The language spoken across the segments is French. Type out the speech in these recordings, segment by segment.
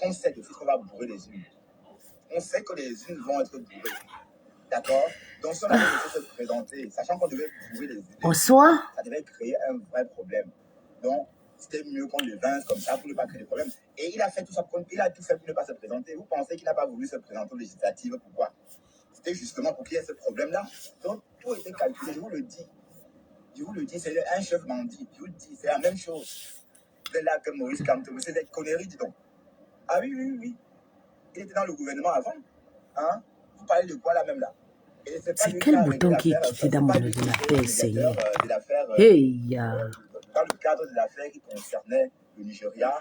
qu'on sait que on va bourrer les unes. On sait que les unes vont être bourrées. D'accord? Donc, si on avait laissé se présenter, sachant qu'on devait bourrer les unes, Bonsoir. ça devait créer un vrai problème. Donc, c'était mieux qu'on le vince comme ça pour ne pas créer de problème. Et il a fait tout ça, il a tout fait pour ne pas se présenter. Vous pensez qu'il n'a pas voulu se présenter aux législatives? Pourquoi? C'était justement pour qu'il y ait ce problème-là. Donc, tout était calculé, je vous le dis. Je vous le dis, c'est un chef bandit. Je vous le dis, c'est la même chose. Vous êtes là que Maurice Kamto, c'est des conneries, dis donc. Ah oui, oui, oui. Il était dans le gouvernement avant. Hein? Vous parlez de quoi là même là? C'est quel bouton qui est quitté dans mon ordinateur, Seigneur? Hey, dans le cadre de l'affaire qui concernait le Nigeria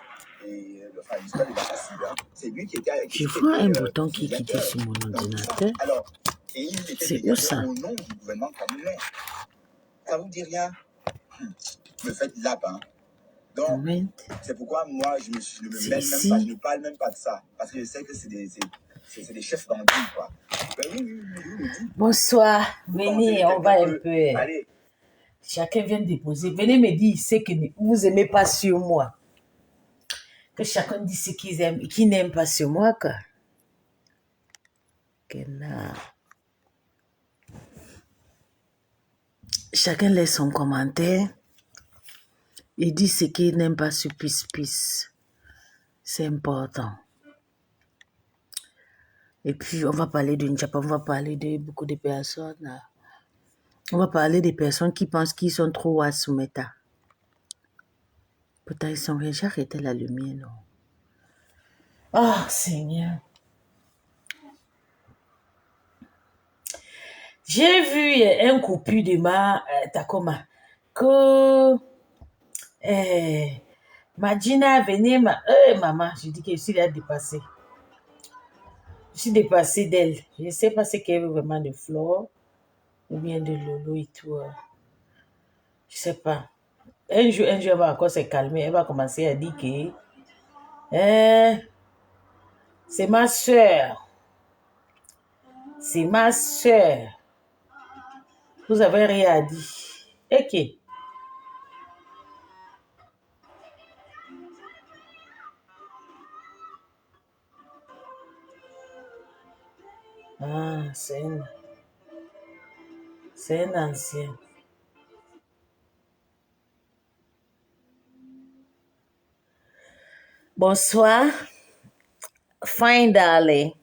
et l'histoire de Bassassi, hein, c'est lui qui était. Je vois un bouton qui est quitté sur mon ordinateur. Alors, et il était c'est où ça? Au nom du gouvernement camerounais. Ça vous dit rien? Me faites lap, hein. Donc, c'est pourquoi moi, je ne me mêle même pas, je ne parle même pas de ça. Parce que je sais que c'est des chefs bandits, quoi. Ben oui, bonsoir. Venez, on va un peu. Allez. Chacun vient déposer. Venez me dire, c'est que vous n'aimez pas sur moi. Que chacun dit ce qu'ils aiment et qui n'aime pas sur moi, quoi. Chacun laisse son commentaire et dit ce qu'il n'aime pas sur Pis. C'est important. Et puis, on va parler d'une Japan, on va parler de beaucoup de personnes. On va parler des personnes qui pensent qu'ils sont trop à Soumeta. Peut-être ils ont déjà arrêté la lumière, non? Ah, Seigneur. J'ai vu un coupure de ma Takoma que Magina venait, maman, je dis que je suis là dépassée. Je suis dépassée d'elle. Je ne sais pas ce qu'elle veut vraiment de Flore ou bien de Lolo et tout. Je ne sais pas. Un jour, elle va encore se calmer. Elle va commencer à dire que c'est ma soeur. C'est ma soeur. Vous avez rien à dire. Ok. Ah, c'est un ancien. Bonsoir. Fine, darling.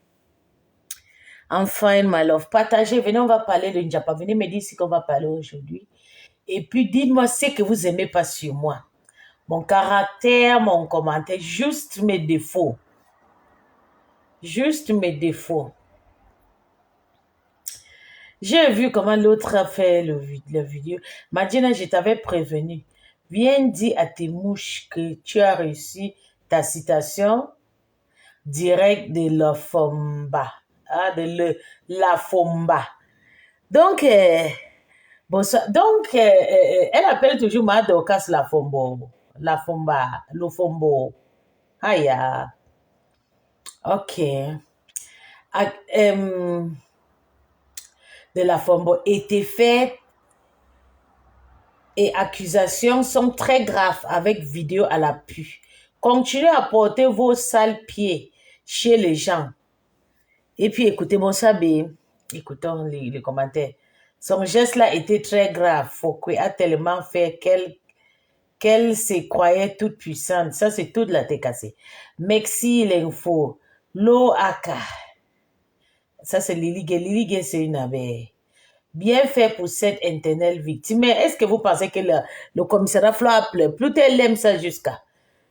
I'm fine, my love. Partagez, venez, on va parler de Njapa. Venez me dire ce qu'on va parler aujourd'hui. Et puis, dites-moi ce que vous aimez pas sur moi. Mon caractère, mon commentaire, juste mes défauts. Juste mes défauts. J'ai vu comment l'autre a fait la vidéo. Madina, je t'avais prévenu. Viens dire à tes mouches que tu as réussi ta citation directe de la Fomba. De la Fomba. Donc, bonsoir. Donc, elle appelle toujours ma Dorcas la Fombo. La Fomba. Le Fombo. Aya. Ok. De la Fombo était faite et accusations sont très graves avec vidéo à l'appui. Continuez à porter vos sales pieds chez les gens. Et puis écoutez mon sabé, écoutons les commentaires. Son geste-là était très grave. Foucault a tellement fait qu'elle se croyait toute puissante. Ça, c'est toute la tête cassée. Merci l'info. L'OAK. Ça, c'est Lilige. Lilige, c'est une abeille. Bien fait pour cette internelle victime. Mais est-ce que vous pensez que le commissariat Flore pleure? Plus elle aime ça jusqu'à.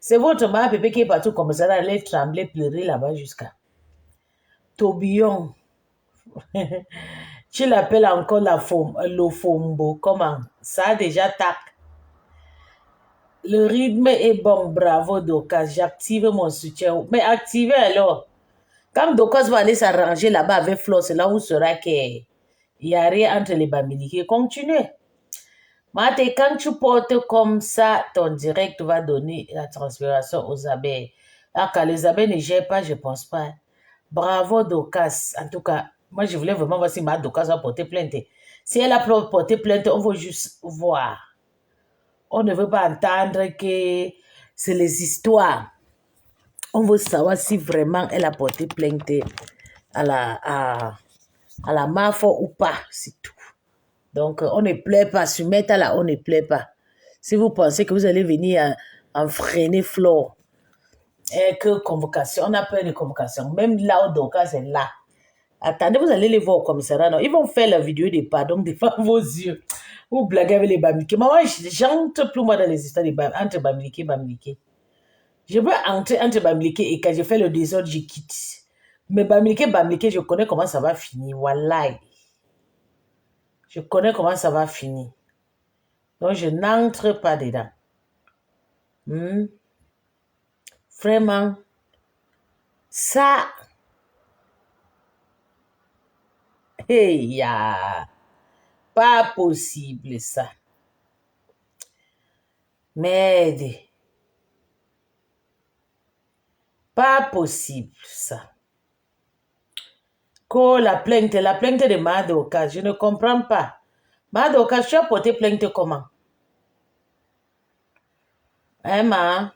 C'est votre mère bébé qui est partout au commissariat, elle est trembler, pleurer là-bas jusqu'à. Tourbillon. Tu l'appelles encore le Fombo. Comment? Ça a déjà tac. Le rythme est bon, bravo Docas. J'active mon soutien. Mais activez alors. Quand Docas va aller s'arranger là-bas avec Flo, c'est là où sera qu'il n'y a rien entre les Bamiliki. Continuez. Mate, quand tu portes comme ça, ton direct va donner la transpiration aux abeilles. Ah, quand les abeilles ne gèrent pas, je ne pense pas. Bravo Docas. En tout cas, moi je voulais vraiment voir si ma Docas va porter plainte. Si elle a porté plainte, on veut juste voir. On ne veut pas entendre que c'est les histoires. On veut savoir si vraiment elle a porté plainte à la MAFO ou pas, c'est tout. Donc, on ne plaît pas. Sur Meta, là, on ne plaît pas. Si vous pensez que vous allez venir freiner Flo, et que convocation, on a peur de convocation. Même là, au Doka, c'est là. Attendez, vous allez les voir au commissariat. Non, ils vont faire la vidéo de pardon devant vos yeux. Vous blaguez avec les Bamileke. Maman, j'entre plus moi dans les histoires entre Bamileke et Bamileke. Je veux entrer entre Bamileke et quand je fais le désordre, je quitte. Mais Bamileke, je connais comment ça va finir. Wallahi. Je connais comment ça va finir. Donc, je n'entre pas dedans. Vraiment. Ça. Hey, ya. Pas possible, ça. Merde. Pas possible, ça. Que la plainte de Madoka, je ne comprends pas. Madoka, tu as porté plainte comment? Hein, ma?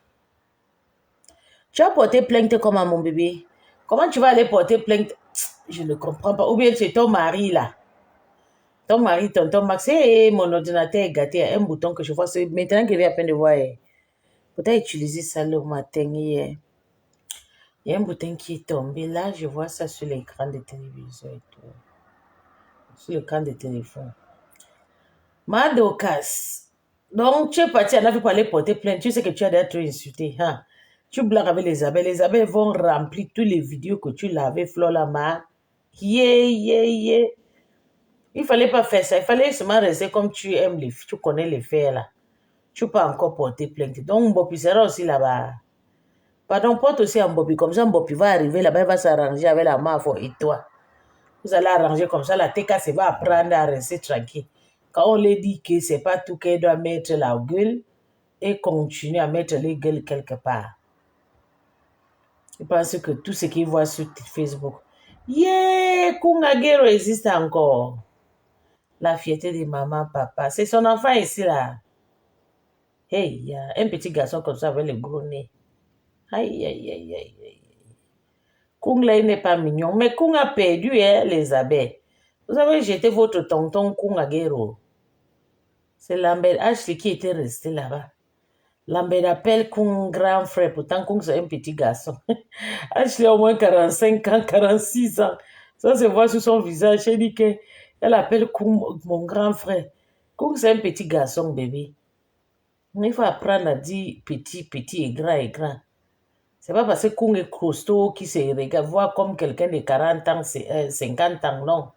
Tu as porté plainte comment, mon bébé? Comment tu vas aller porter plainte? Je ne comprends pas. Ou bien c'est ton mari, là. Ton mari, tonton Max, mon ordinateur est gâté. Il y a un bouton que je vois. C'est maintenant que je viens à peine de voir. Peut-être utiliser ça le matin hier. Il y a un bouton qui est tombé. Là, je vois ça sur l'écran de télévision et tout. Sur l'écran de téléphone. Madokas. Donc, tu es parti en Afrique pour aller porter plainte. Tu sais que tu as d'être insulté. Hein? Tu blagues avec les abeilles. Les abeilles vont remplir toutes les vidéos que tu l'avais, Florama. Yeah. Il ne fallait pas faire ça. Il fallait seulement rester comme tu aimes tu connais les faits là. Tu peux encore porter plainte. Donc, Mbopi sera aussi là-bas. Pardon, porte aussi un Mbopi. Comme ça, Mbopi va arriver là-bas, il va s'arranger avec la MAFO et toi. Vous allez arranger comme ça, la TK va apprendre à rester tranquille. Quand on lui dit que ce n'est pas tout qu'elle doit mettre la gueule et continuer à mettre les gueules quelque part. Je pense que tout ce qu'il voit sur Facebook, Kungagero existe encore. La fierté de maman, papa. C'est son enfant ici, là. Hey, un petit garçon comme ça avec le gros nez. Aïe. Kung là, il n'est pas mignon. Mais Kung a perdu les abeilles. Vous avez jeté votre tonton Kungagero. C'est Lambert Ashley qui était resté là-bas. Lambert appelle Kung grand frère. Pourtant, Kung c'est un petit garçon. Ashley a au moins 45 ans, 46 ans. Ça se voit sur son visage. Elle dit qu'elle appelle Kung mon grand frère. Kung c'est un petit garçon, bébé. Il faut apprendre à dire petit et grand. C'est pas parce que Kung est costaud qui se regarde, voir comme quelqu'un de 40 ans, 50 ans, non.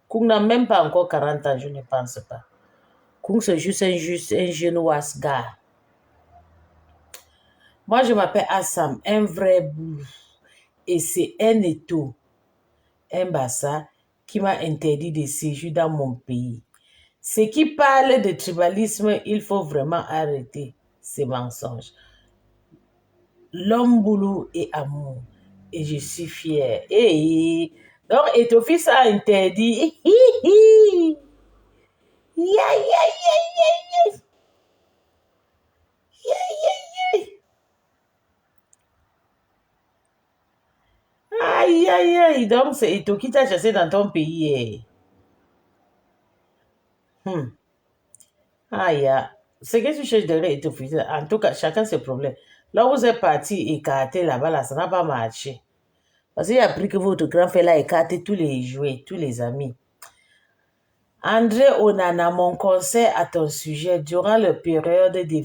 Kung n'a même pas encore 40 ans, je ne pense pas. Kung c'est juste un jeune wasga. Moi, je m'appelle Assam, un vrai bout. Et c'est un étau, un bassa, qui m'a interdit de séjour dans mon pays. Ce qui parle de tribalisme, il faut vraiment arrêter ces mensonges. L'homme boulot et amour. Et je suis fière. Et donc, Etofis a interdit. Aïe. Donc, c'est Eto qui t'a chassé dans ton pays. Aïe. Ce que tu cherches derrière Etofis, en tout cas, chacun ses problèmes. Là où vous êtes parti écarter là-bas, là, ça n'a pas marché. Parce qu'il a appris que votre grand frère a écarté tous les jouets, tous les amis. André Onana, mon conseil à ton sujet, durant la période de tes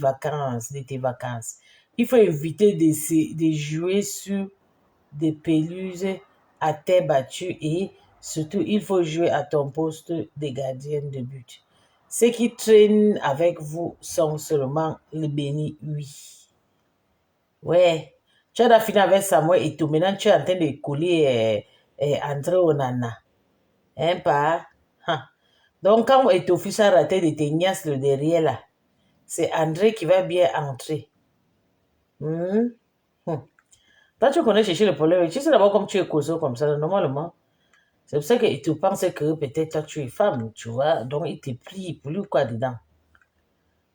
vacances, il faut éviter de jouer sur des pelouses à terre battue et surtout, il faut jouer à ton poste de gardien de but. Ceux qui traînent avec vous sont seulement les bénis, oui. Ouais, tu as fini avec Samuel et tout. Maintenant, tu es en train de coller André Onana. Hein, pas? Donc, quand Etofis a raté de Teignas le derrière là, c'est André qui va bien entrer. Toi, tu connais chercher le problème. Tu sais d'abord comme tu es causé comme ça, normalement. C'est pour ça que tu penses que peut-être toi, tu es femme, tu vois. Donc, il te plie plus quoi dedans.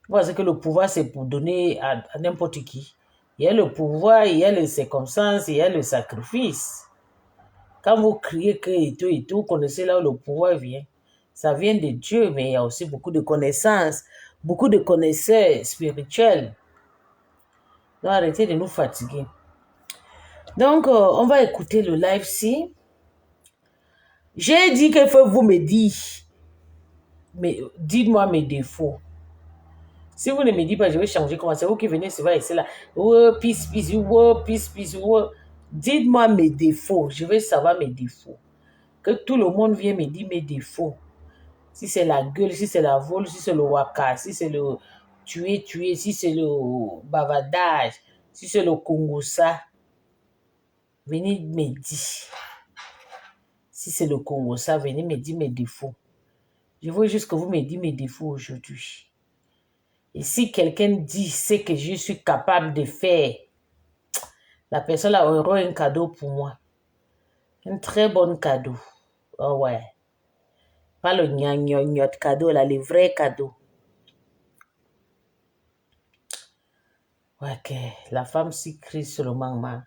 Parce que le pouvoir, c'est pour donner à n'importe qui. Il y a le pouvoir, il y a les circonstances, il y a le sacrifice. Quand vous criez que et tout, vous connaissez là où le pouvoir vient. Ça vient de Dieu, mais il y a aussi beaucoup de connaissances, beaucoup de connaisseurs spirituels. Donc arrêtez de nous fatiguer. Donc, on va écouter le live-ci. J'ai dit que vous me dire, mais dites-moi mes défauts. Si vous ne me dites pas, je vais changer comment c'est vous qui venez souvent ici là. Oh, peace, peace, oh, peace, peace, oh. Dites-moi mes défauts. Je veux savoir mes défauts. Que tout le monde vienne me dire mes défauts. Si c'est la gueule, si c'est la vol, si c'est le waka, si c'est le tuer, si c'est le bavardage, si c'est le kongosa. Venez me dire. Si c'est le kongosa, venez me dire mes défauts. Je veux juste que vous me dites mes défauts aujourd'hui. Et si quelqu'un dit ce que je suis capable de faire, la personne aura un cadeau pour moi. Un très bon cadeau. Oh ouais. Pas le gnagnot cadeau, là, les vrais cadeaux. Ouais, que la femme s'y crie sur le mangma.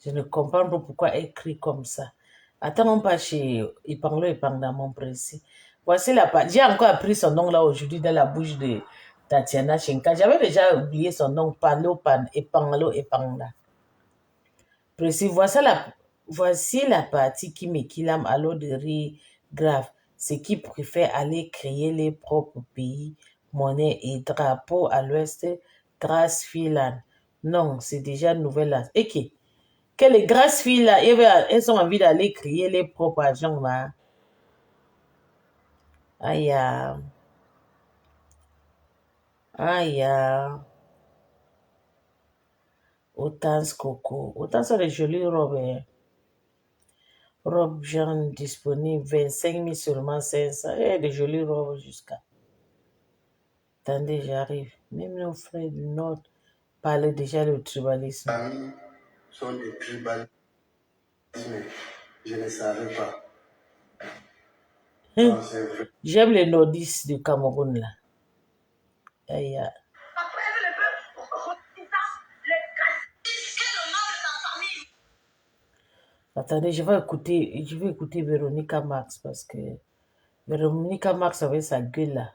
Je ne comprends pas pourquoi elle crie comme ça. Attends, pas chez Ipanglo et Pangdamon précis. Voici la page. J'ai encore appris son nom là aujourd'hui dans la bouche de Tatiana Shenka. J'avais déjà oublié son nom, Palo, Epanglo et Pangda. Précis, voici la partie qui m'équilame à l'eau de rire grave. Ceux qui préfèrent aller créer les propres pays, monnaie et drapeaux à l'ouest, grâce filan. Non, c'est déjà nouvelle. Et qui? Que les grâces filles là, elles ont envie d'aller créer les propres agents là. Aïe, aïe, autant ce coco. Autant ça les jolies robes. Hein. Robes jaunes disponibles, 25 000 seulement 500. Eh, des jolies robes jusqu'à. Attendez, j'arrive. Même nos frères du Nord parlaient déjà le tribalisme. Les amis sont des tribalismes. Je ne savais pas. Hein? J'aime les nordistes du Cameroun là. Aïe, aïe. Attendez, je vais écouter Véronica Marx parce que Véronica Marx avec sa gueule là.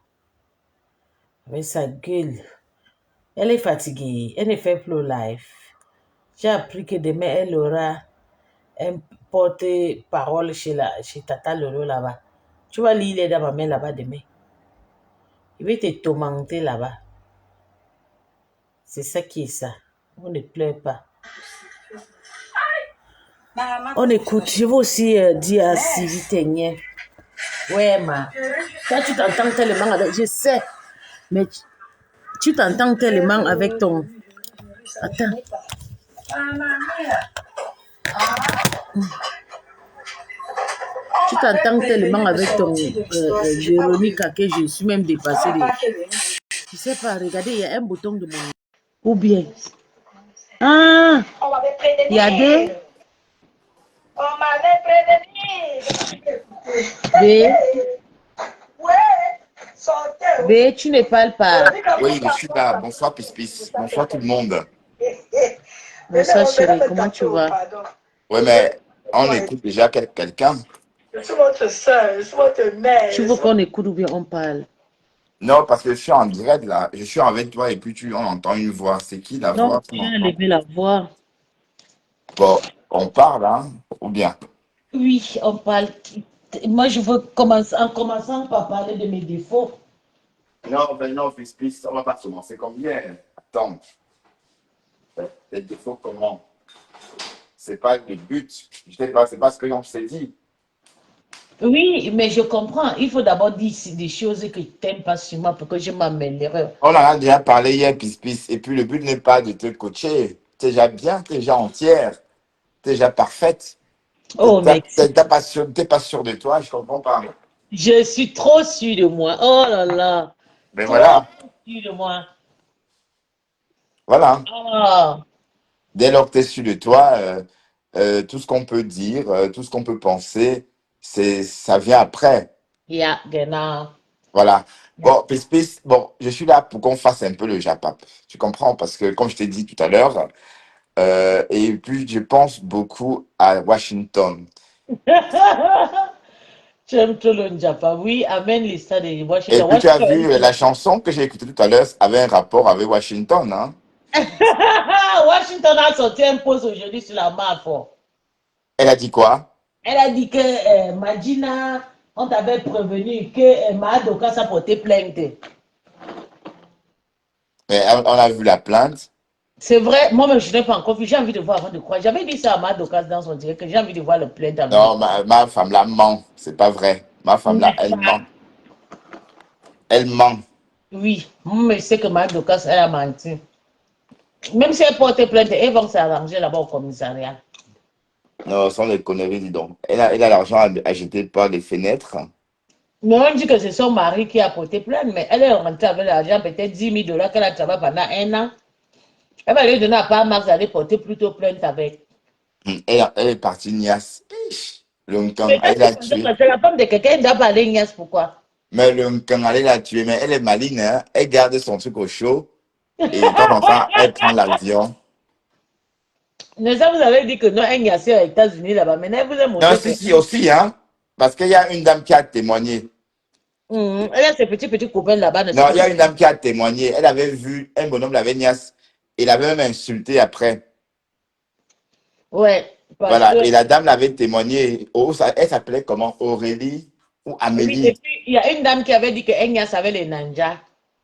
Avec sa gueule. Elle est fatiguée. Elle ne fait plus live. J'ai appris que demain, elle aura un porte-parole chez Tata Lolo là-bas. Tu vas lire les dans ma main là-bas demain. Il va te tourmenter là-bas. C'est ça qui est ça. On ne pleure pas. On écoute. Je vais aussi dire à Sylvie Teignet. Ouais, ma. Toi, tu t'entends tellement avec... Je sais. Mais tu t'entends tellement avec ton... Attends. Tu t'entends tellement avec ton Véronica que je suis même dépassée. Je sais pas, regardez, il y a un bouton de mon... Ou bien... Ah! Il y a deux... On m'avait prévenu. B, tu ne parles pas. Oui, je suis là. Bonsoir, Pispis. Bonsoir, tout le monde. Bonsoir, chérie. Comment tu vas? Ouais, mais on écoute déjà quelqu'un. Je suis votre soeur, je suis votre mère. Tu veux qu'on écoute ou bien on parle? Non, parce que je suis en direct là. Je suis avec toi et puis on entend une voix. C'est qui la Non, voix? tu as levé la voix. Bon, on parle, hein? Ou bien? Oui, on parle. Moi, je veux commencer en commençant par parler de mes défauts. Non, ben non, Pispis, on va pas commencer comme hier. Attends. Les défauts, comment? C'est pas le but. Je sais pas, c'est pas ce que l'on s'est dit. Oui, mais je comprends. Il faut d'abord dire des choses que tu n'aimes pas sur moi pour que je m'améliore. On en a déjà parlé hier, Pispis. Et puis le but n'est pas de te coacher. T'es déjà bien, t'es déjà entière, t'es déjà parfaite. Oh, mais T'es pas sûr de toi, je comprends pas. je suis trop sûre de moi. Oh là là. Mais Trop voilà, sûre de moi. voilà. Oh. Dès lors que tu es sûr de toi, tout ce qu'on peut dire, tout ce qu'on peut penser, ça vient après. Ja, genau. Voilà. Bon, Pis, bon, je suis là pour qu'on fasse un peu le Japap. Tu comprends? Parce que, comme je t'ai dit tout à l'heure, et puis je pense beaucoup à Washington. Tu aimes trop le Japa. Oui, amène l'histoire de Et Washington. puis tu as Washington. vu la chanson que j'ai écoutée tout à l'heure avait un rapport avec Washington, hein? Washington a sorti un post aujourd'hui sur la MAFO. Elle a dit quoi? Elle a dit que Magina, on t'avait prévenu que Madoka s'est porté plainte. Mais on a vu la plainte. C'est vrai, moi-même, je n'ai pas encore vu. J'ai envie de voir avant de croire. J'avais dit ça à Madoka dans son direct que j'ai envie de voir le plainte avant de Non, croire. ma femme là ment. C'est pas vrai. Ma femme là, N'est-ce elle pas? ment. Elle ment. Oui, moi, je sais que Madoka, elle a menti. Même si elle porte plainte, elles vont s'arranger là-bas au commissariat. Non, sans les conneries, dis donc. Elle a l'argent à jeter par les fenêtres. Mais on dit que c'est son mari qui a porté plainte, mais elle est rentrée avec l'argent, peut-être 10 000 $ qu'elle a travaillé pendant un an. Elle va lui donner à part Max d'aller porter plutôt plainte avec. Elle est partie niasse. Le Nkang, Mais elle qu'est-ce que l'a tu penses tué. que c'est la femme de quelqu'un, elle doit parler Ignace, pourquoi? Mais le Nkang, elle l'a tué. Mais elle est maligne, hein. Elle garde son truc au chaud. Et de temps en temps, elle prend l'avion. Mais ça, vous avez dit que non, Ignace est aux États-Unis là-bas. Maintenant, elle vous a Non, montré que si, aussi, hein. Parce qu'il y a une dame qui a témoigné. elle a ses petits copains là-bas, ne Non, sait il y a une dame qui a témoigné. Elle avait vu un bonhomme, l'avait niasse. Il avait même insulté après. Ouais, parce Voilà. que, Et la dame l'avait témoigné. Oh, elle s'appelait comment? Aurélie ou oui, et Amélie? puis, il y a une dame qui avait dit que Ignace avait les ninjas.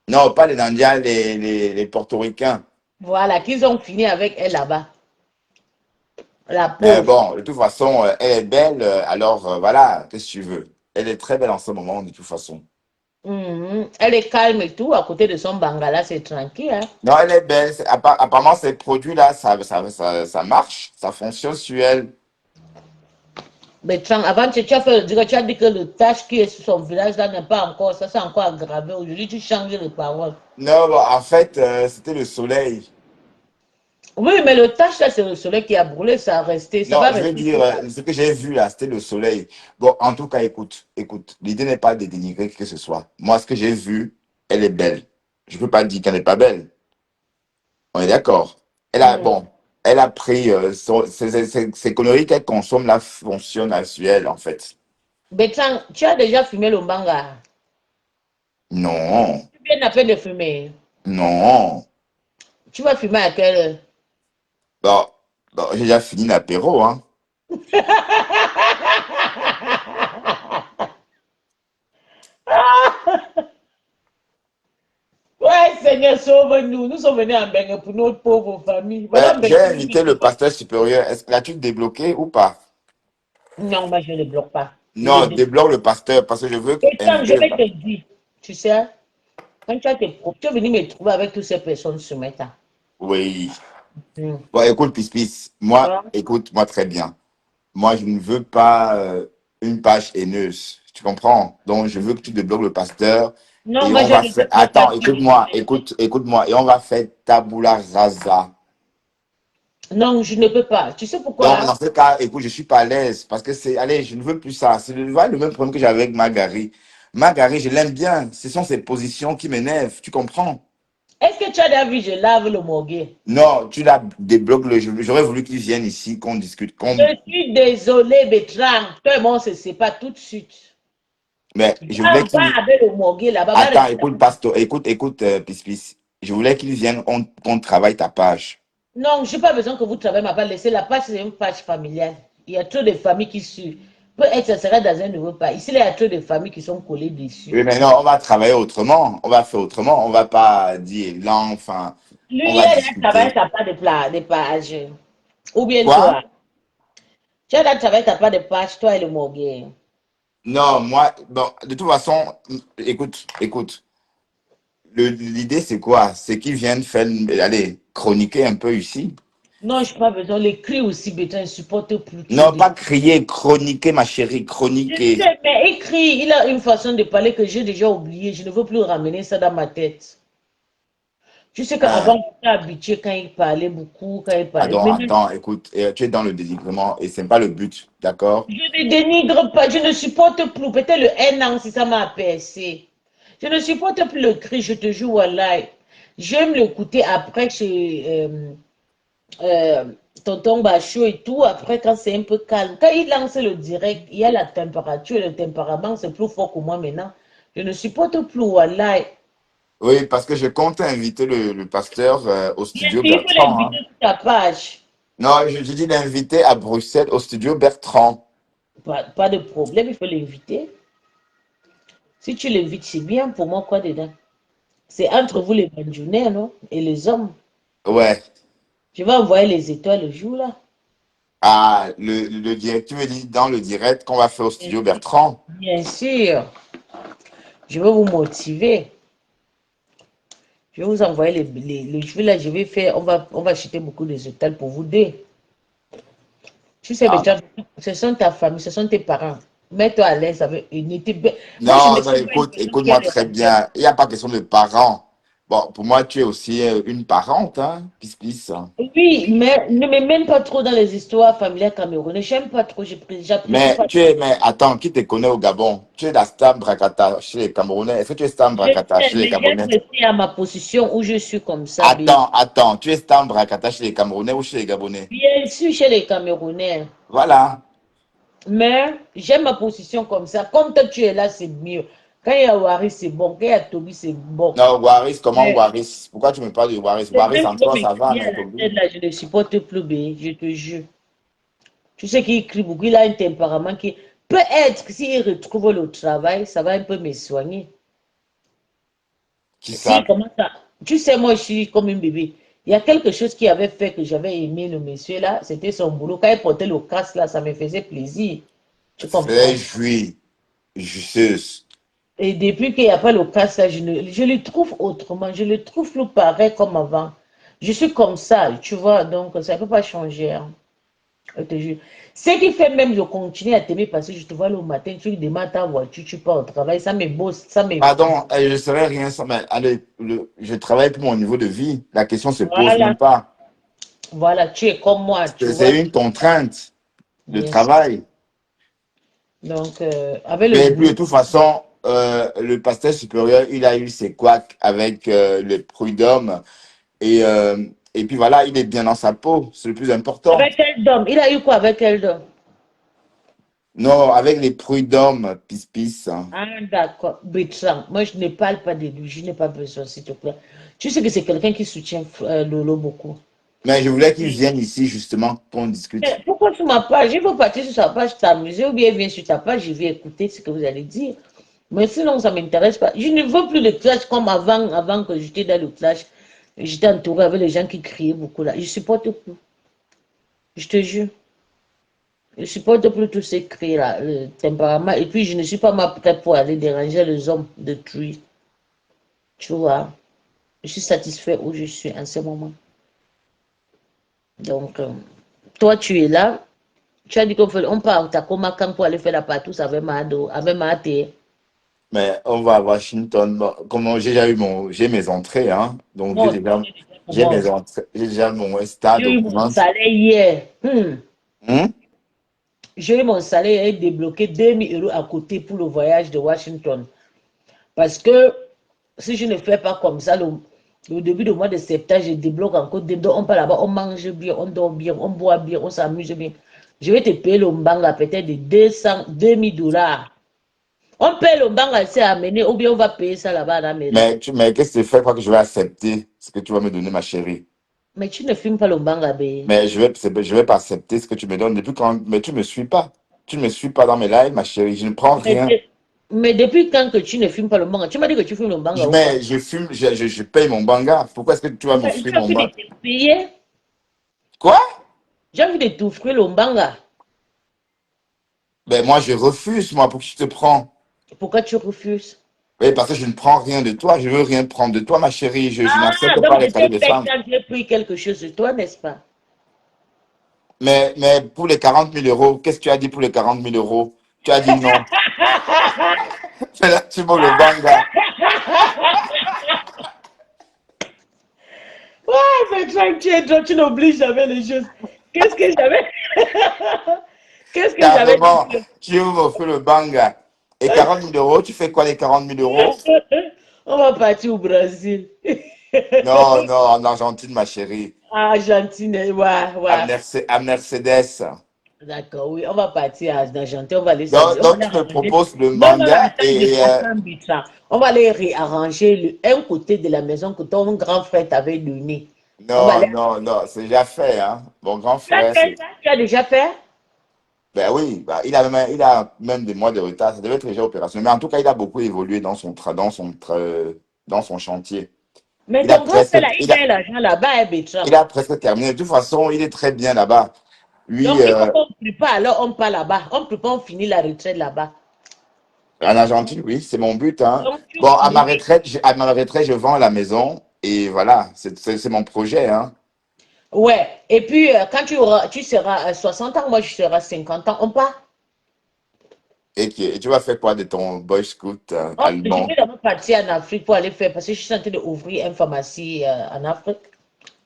Non, pas les Nandias, les Portoricains. Voilà, qu'ils ont fini avec elle là-bas. La Mais pauvre. bon, de toute façon, elle est belle. Alors, voilà, qu'est-ce que tu veux? Elle est très belle en ce moment, de toute façon. Elle est calme et tout, à côté de son bangala, c'est tranquille, hein. Non, elle est belle. Apparemment, ces produits-là, ça marche. Ça fonctionne sur elle. Bertrand, avant, tu as fait le dire, tu as dit que le tache qui est sur son village là n'est pas encore, ça c'est encore aggravé. Aujourd'hui, tu changes les paroles. Non, bon, en fait, c'était le soleil. Oui, mais le tache là, c'est le soleil qui a brûlé, ça a resté, ça Non, va je veux rester dire, tout là. ce que j'ai vu là, c'était le soleil. Bon, en tout cas, écoute, l'idée n'est pas de dénigrer qui que ce soit. Moi, ce que j'ai vu, elle est belle. Je peux pas dire qu'elle n'est pas belle. On est d'accord. Hmm. Bon, elle a pris, ces conneries qu'elle consomme là fonctionnent sur elle, en fait. Bertrand, tu as déjà fumé le manga. Non, Tu viens à peine de fumer. non. Tu vas fumer à quelle heure? Bon, bon, j'ai déjà fini l'apéro, hein. Ouais, Seigneur, sauve-nous. Nous sommes venus en Bengue pour notre pauvre famille. Voilà, J'ai Bengue. invité le pasteur supérieur. Est-ce que l'as-tu débloqué ou pas? Non, moi, je ne le bloque pas. Il est Non, dé- débloque le pasteur parce que je veux Bertrand, inviter je le vais te pasteur. dire, tu sais, quand tu es venu me trouver avec toutes ces personnes ce matin. Oui. Hmm. Bon, écoute, Pis, moi, Ouais. écoute-moi très bien. Moi, je ne veux pas une page haineuse. Tu comprends? Donc, je veux que tu débloques le pasteur Non, et moi, on je va ne faire. débloque pas. Attends, écoute-moi, écoute-moi. Et on va faire tabula rasa. Non, je ne peux pas. Tu sais Donc, pourquoi? dans ce cas, écoute, je suis pas à l'aise parce que c'est. Allez, je ne veux plus ça. C'est le même problème que j'avais avec Magari. Magari, je l'aime bien. Ce sont ses positions qui m'énervent. Tu comprends? Est-ce que tu as déjà vu, je lave le morgue? Non, tu la débloques. J'aurais voulu qu'il vienne ici, qu'on discute. Je suis désolée, Bertrand. Toi et moi, on se sépare tout de suite. Mais je voulais Va qu'il. avec le morgue là-bas. Va Attends, rester écoute, là-bas. Pasteur, écoute, Pis. Je voulais qu'il vienne, qu'on travaille ta page. Non, je n'ai pas besoin que vous travaillez ma page. Laissez la page, c'est une page familiale. Il y a trop de familles qui suivent. Peut-être que ça sera dans un nouveau pas. Ici, il y a trop de familles qui sont collées dessus. Oui, mais non, on va travailler autrement. On va faire autrement. On va pas dire l'enfant. Lui, On il va a déjà travaillé discuter. sa part de page. Ou bien Quoi? toi. Tu as déjà travaillé ta part de page, toi et le morgue. Non, moi, bon, de toute façon, écoute. L'idée, c'est quoi? C'est qu'ils viennent faire, allez, chroniquer un peu ici. Non, je n'ai pas besoin. Les cris aussi, Bétain, il ne supporte plus trop Non, de. pas crier, chroniquer, ma chérie, Je chroniquer. sais, mais il crie. Il a une façon de parler que j'ai déjà oublié. Je ne veux plus ramener ça dans ma tête. Tu sais qu'avant, Hein. j'étais habitué quand il parlait beaucoup, quand il parlait. Pardon, Maintenant, attends, écoute, tu es dans le dénigrement et c'est pas le but, d'accord? je ne dénigre pas, je ne supporte plus. Peut-être le un an, si ça m'a apercé. Je ne supporte plus le cri, je te jure, Wallah. J'aime l'écouter après chez euh, tonton Bachot et tout. Après, quand c'est un peu calme. Quand il lance le direct, il y a la température, le tempérament, c'est plus fort que moi maintenant. Je ne supporte plus, Wallah. Oui, parce que je compte inviter le pasteur au Bien studio sûr, il faut Bertrand, l'inviter hein. sur ta page. Non, je dis l'inviter à Bruxelles au studio Bertrand. Pas de problème, il faut l'inviter. Si tu l'invites, c'est bien pour moi, quoi, dedans? C'est entre vous les Bandjounais, non? Et les hommes. Ouais. Je vais envoyer les étoiles le jour là. Ah, le direct, tu me dis dans le direct qu'on va faire au studio Bertrand. Bien sûr, je vais vous motiver. Je vais vous envoyer les jeux là. Je vais faire, on va acheter beaucoup de étoiles pour vous deux. Tu sais, Ah. déjà, ce sont ta famille, ce sont tes parents. Mets-toi à l'aise avec unité. Moi, je Non, n'ai non, pas une écoute, personne qui a écoute-moi des très rancœurs. bien. Il n'y a pas question de parents. Bon, pour moi, tu es aussi une parente, hein, pis. Oui, mais ne me mène pas trop dans les histoires familiales camerounaises. J'aime pas trop, j'apprécie pas. Mais attends, qui te connaît au Gabon? Tu es la Stam Brakata chez les Camerounais. Est-ce que tu es Stam Je Brakata sais, chez les mais j'ai Gabonais? resté à ma position où je suis comme ça, bébé. Attends, tu es Stam Brakata chez les Camerounais ou chez les Gabonais? Bien sûr, chez les Camerounais. Voilà. Mais j'aime ma position comme ça. Comme toi, tu es là, c'est mieux. Quand il y a Waris, c'est bon. Quand il y a Toby, c'est bon. Non, Waris, comment Mais Waris? Pourquoi tu me parles de Waris? les Waris, deux en qui vont toi, ça va, m'écrire mais à la Toby. tête, là, je ne supporte plus, bébé. Je te jure. Tu sais qu'il écrit beaucoup. Il a un tempérament qui peut-être que s'il retrouve le travail, ça va un peu me soigner. Qui Si, ça? comment ça? Tu sais, moi, je suis comme une bébé. Il y a quelque chose qui avait fait que j'avais aimé le monsieur là, c'était son boulot. Quand il portait le casque là, ça me faisait plaisir. Tu Fais comprends? jouir, justeuse. Et depuis qu'il n'y a pas le casque là, je le trouve autrement. Je le trouve plus pareil comme avant. Je suis comme ça, tu vois, donc ça ne peut pas changer, hein, je te jure. Ce qui fait même, je continue à t'aimer parce que je te vois le matin, tu démarres ta voiture, tu pars au travail, ça me bosse, ça me... Pardon, je ne serais rien sans. Mais allez, je travaille pour mon niveau de vie. La question ne se pose Voilà, même pas. voilà, tu es comme moi, tu vois. C'est une contrainte de Bien sûr. travail. Donc, avec le Et puis, de boulot, toute façon, le pasteur supérieur, il a eu ses couacs avec le prud'homme. Et puis voilà, il est bien dans sa peau. C'est le plus important. avec quel homme? Il a eu quoi avec quel homme? Non, avec les prud'hommes, pis. Ah, d'accord. Bertrand, moi, je ne parle pas de lui. Je n'ai pas besoin, s'il te plaît. Tu sais que c'est quelqu'un qui soutient Lolo beaucoup. Mais je voulais qu'il vienne ici, justement, qu'on discute. Mais pourquoi sur ma page? Il faut partir sur sa page, t'amuser, ou bien il vient sur ta page, je vais écouter ce que vous allez dire. Mais sinon, ça ne m'intéresse pas. Je ne veux plus de clash comme avant que j'étais dans le clash. J'étais entouré avec les gens qui criaient beaucoup là. Je supporte plus. Je te jure. Je supporte plus tous ces cris là, le tempérament. Et puis, je ne suis pas ma prête pour aller déranger les hommes de truie. Tu vois. Je suis satisfait où je suis en ce moment. Donc, toi, tu es là. Tu as dit qu'on part à Takomakan pour aller faire la patousse avec Mado, avec Maté. Mais on va à Washington. Bon, comment j'ai mes entrées, hein. Donc Moi aussi, j'ai déjà pour j'ai moi mes aussi. entrées, j'ai déjà mon stade J'ai eu mon document. salaire hier. Hum? J'ai eu mon salaire hier débloqué 2 000 € à côté pour le voyage de Washington. Parce que si je ne fais pas comme ça, le début du mois de septembre, je débloque encore. Donc on part là-bas, on mange bien, on dort bien, on boit bien, on s'amuse bien. Je vais te payer le mbanga peut-être de 2 000 $. On paye le mbanga, c'est amené, ou bien on va payer ça là-bas à la mairie. Mais qu'est-ce que tu fais? Quoi que je vais accepter ce que tu vas me donner, ma chérie. Mais tu ne filmes pas le mbanga, bé. Mais je vais pas accepter ce que tu me donnes. Depuis quand? Mais tu me suis pas. Tu ne me suis pas dans mes lives, ma chérie. Je ne prends Mais, rien. mais depuis quand que tu ne filmes pas le mbanga? Tu m'as dit que tu filmes le mbanga ou quoi? Mais je fume, je paye mon banga. Pourquoi est-ce que tu vas J'ai m'offrir mon envie de banga? te payer. Quoi? J'ai envie de t'offrir le mbanga. Ben moi, je refuse, moi, pour que tu te prends. Pourquoi tu refuses? Oui, parce que je ne prends rien de toi. Je veux rien prendre de toi, ma chérie. Je Ah, n'accepte pas donc les je cadeaux t'ai des fait femmes. quand j'ai pris quelque chose de toi, n'est-ce pas? Mais pour les 40 000 €, qu'est-ce que tu as dit pour les 40 000 €? Tu as dit non. C'est là, tu veux le banga. Ouais, mais toi, tu n'oublies jamais les choses. Qu'est-ce que j'avais? Qu'est-ce que j'avais dit? Carrément, tu veux m'offrir le banga. Et 40 000 euros, tu fais quoi les 40 000 euros? On va partir au Brésil. Non, non, en Argentine, ma chérie. Argentine, ouais, ouais. À Mercedes. D'accord, oui, on va partir à Argentine, on va aller Donc, on va donc aller tu me arranger. proposes le Non, non, non, mandat attends, Bitra. On va aller réarranger un côté de la maison que ton grand frère t'avait donné. On va non, aller. non, non, c'est déjà fait, hein. Mon grand Tu as frère, fait c'est... ça? Tu as déjà fait? Ben oui, bah, il a même des mois de retard. Ça devait être déjà opérationnel. Mais en tout cas, il a beaucoup évolué dans son chantier. Mais Il a ton grand presque, frère, là, il gagne l'argent là-bas, hein, il Bertrand. a presque terminé. De toute façon, il est très bien là-bas. Lui, Donc, il faut qu'on ne prépare, alors on part là-bas. On ne peut pas, on finit la retraite là-bas. en Argentine, oui, c'est mon but, hein. Donc, Bon, oui. à ma retraite, je vends la maison et voilà, c'est mon projet, hein. Ouais. Et puis, quand tu seras à 60 ans, moi, je serai à 50 ans, on part. Et tu vas faire quoi de ton boy scout Oh, je allemand? vais d'abord partir en Afrique pour aller faire, parce que je suis en train d'ouvrir une pharmacie en Afrique.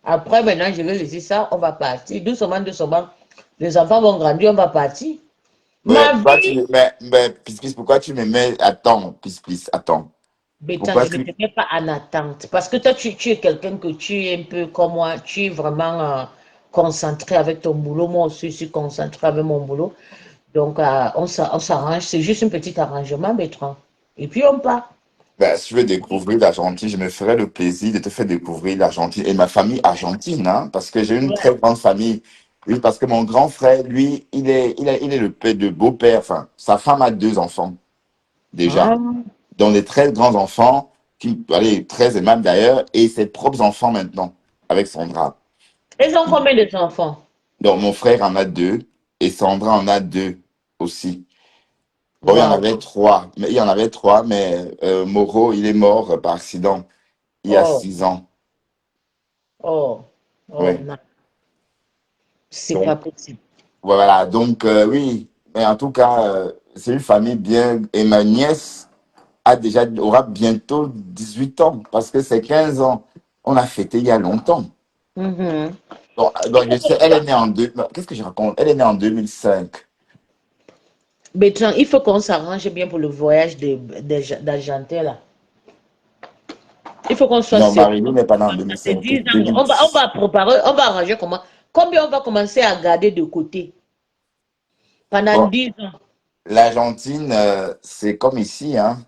Après, maintenant, je vais laisser ça, on va partir. Doucement, doucement. Les enfants vont grandir, on va partir. Ouais, Ma vie, pourquoi tu me mets, attends, attends. Bétan, Pourquoi je ne tu, te mets pas en attente. Parce que toi, tu es quelqu'un que tu es un peu comme moi. Tu es vraiment concentré avec ton boulot. Moi aussi, je suis concentré avec mon boulot. Donc, on s'arrange. C'est juste un petit arrangement, Bétran. Et puis, on part. ben, si tu veux découvrir l'Argentine, je me ferai le plaisir de te faire découvrir l'Argentine et ma famille argentine, hein, parce que j'ai une Ouais. très grande famille. Oui, parce que mon grand frère, lui, il est le père de beau-père. Enfin, sa femme a deux enfants, déjà. Ah. Dont des très grands enfants, allez, très aimables d'ailleurs, et ses propres enfants maintenant, avec Sandra. Ils ont combien d'enfants? Donc, mon frère en a deux, et Sandra en a deux aussi. Bon, Waouh. il y en avait trois, mais Moreau, il est mort par accident il y a Oh, 6 ans. oh, oh, Oui. non. C'est pas Donc, possible. voilà. Donc, oui. Mais en tout cas, c'est une famille bien. Et ma nièce aura bientôt 18 ans, parce que c'est 15 ans. On a fêté il y a longtemps. Mhm. Donc, je sais, elle est née en deux. Qu'est-ce que je raconte? Elle est née en 2005. Bertrand, il faut qu'on s'arrange bien pour le voyage d'Argentine, là. Il faut qu'on soit Non, sérieux. Marie-Lou n'est pas née en Ça fait 2005. 10 ans. On va préparer, on va arranger comment? Combien on va commencer à garder de côté? Pendant Bon, 10 ans. l'Argentine, c'est comme ici, hein.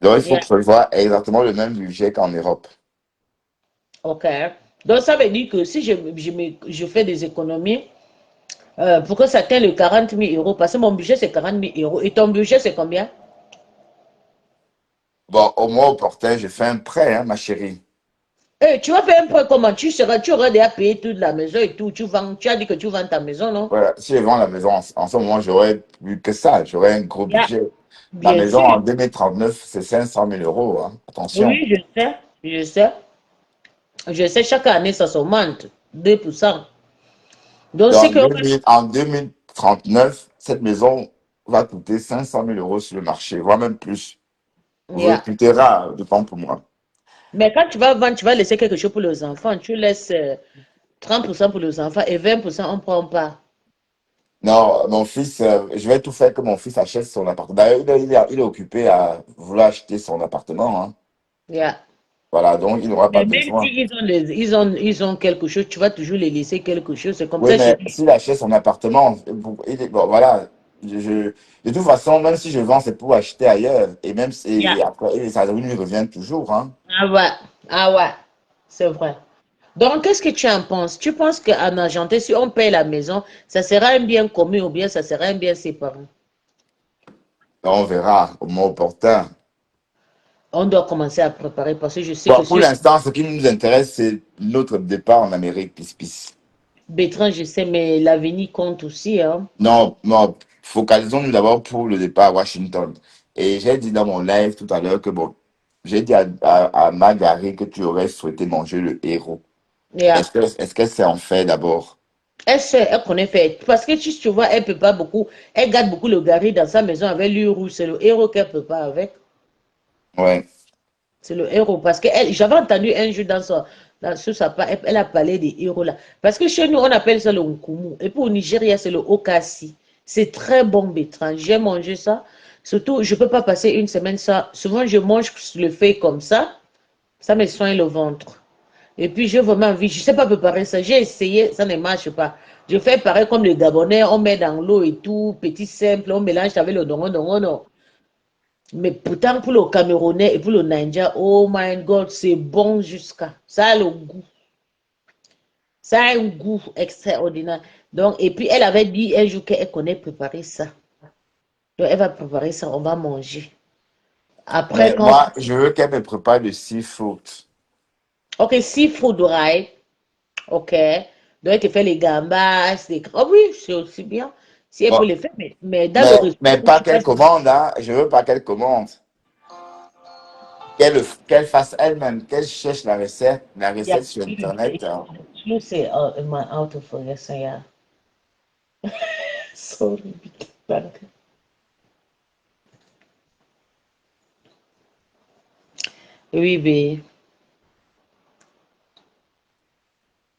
Donc, il faut Yeah. prévoir exactement le même budget qu'en Europe. OK. Donc, ça veut dire que si je fais des économies, pour que ça atteigne les 40 000 euros, parce que mon budget, c'est 40 000 euros. Et ton budget, c'est combien? Bon, au moins opportun, je fais un prêt, hein, ma chérie. Tu vas faire un prêt comment? Tu auras déjà payé toute la maison et tout. Tu as dit que tu vends ta maison, non? Voilà. Si je vends la maison en ce moment, j'aurais plus que ça. J'aurais un gros Yeah. budget. Ma Bien maison sûr. en 2039, c'est 500 000 euros, hein. Attention. Oui, je sais. Je sais. Je sais, chaque année, ça augmente. 2%. Donc, c'est que... En 2039, cette maison va coûter 500 000 euros sur le marché, voire même plus. Vous Yeah. écoutera de temps pour moi. Mais quand tu vas vendre, tu vas laisser quelque chose pour les enfants. Tu laisses 30% pour les enfants et 20%, on prend pas. Non, mon fils, je vais tout faire que mon fils achète son appartement. D'ailleurs, il est occupé à vouloir acheter son appartement, hein. Yeah. Voilà, donc il n'aura pas Mais même besoin. s'ils ont, ils ont quelque chose, tu vas toujours les laisser quelque chose. C'est comme Oui, ça chez mais nous. s'il achète son appartement, bon, voilà. De toute façon, même si je vends, c'est pour acheter ailleurs. Et même Yeah. si après, et ça lui revient toujours, hein. Ah ouais. Ah ouais. C'est vrai. Donc, qu'est-ce que tu en penses? Tu penses qu'en Argentine, si on paye la maison, ça sera un bien commun ou bien ça sera un bien séparé? On verra au moment opportun. On doit commencer à préparer parce que je sais que Bon, pour si l'instant, ce qui nous intéresse, c'est notre départ en Amérique, pis. Bertrand, je sais, mais l'avenir compte aussi, hein. Non, non, focalisons-nous d'abord pour le départ à Washington. Et j'ai dit dans mon live tout à l'heure que, bon, j'ai dit à Marguerite que tu aurais souhaité manger le héros. Yeah. Est-ce que c'est en fait d'abord? Elle sait, elle connaît faire. Parce que tu vois, elle peut pas beaucoup. Elle garde beaucoup le gari dans sa maison avec l'huile rouge. C'est le héros qu'elle peut pas avec. Ouais. C'est le héros. Parce que j'avais entendu un jour sur sa part, elle a parlé des héros là. Parce que chez nous, on appelle ça le nkumu. Et pour au Nigeria, c'est le okasi. C'est très bon, Bertrand. J'ai mangé ça. Surtout, je ne peux pas passer une semaine sans. Souvent, je mange le feuille comme ça me soigne le ventre. Et puis, j'ai vraiment envie, je ne sais pas préparer ça. J'ai essayé, ça ne marche pas. Je fais pareil comme les Gabonais, on met dans l'eau et tout, petit simple, on mélange avec le dongo, dongo, non. Mais pourtant, pour le Camerounais et pour le Niger, oh my God, c'est bon jusqu'à. Ça a le goût. Ça a un goût extraordinaire. Donc, et puis, elle avait dit un jour qu'elle connaît préparer ça. Donc, elle va préparer ça, on va manger. Après, Mais quand. moi, je veux qu'elle me prépare le seafood. Ok, seafood, right? Ok. Donc, elle te fait les gambas, les. Oh oui, c'est aussi bien. Si elle peut Bon, les faire, mais dans le mais restaurant où pas tu vas. qu'elle commande, hein. Je veux pas qu'elle commande. Qu'elle fasse elle-même, qu'elle cherche la Yeah, recette sur Internet, hein. you say in my out of yes, yeah. Sorry. Danke. Oui, bé.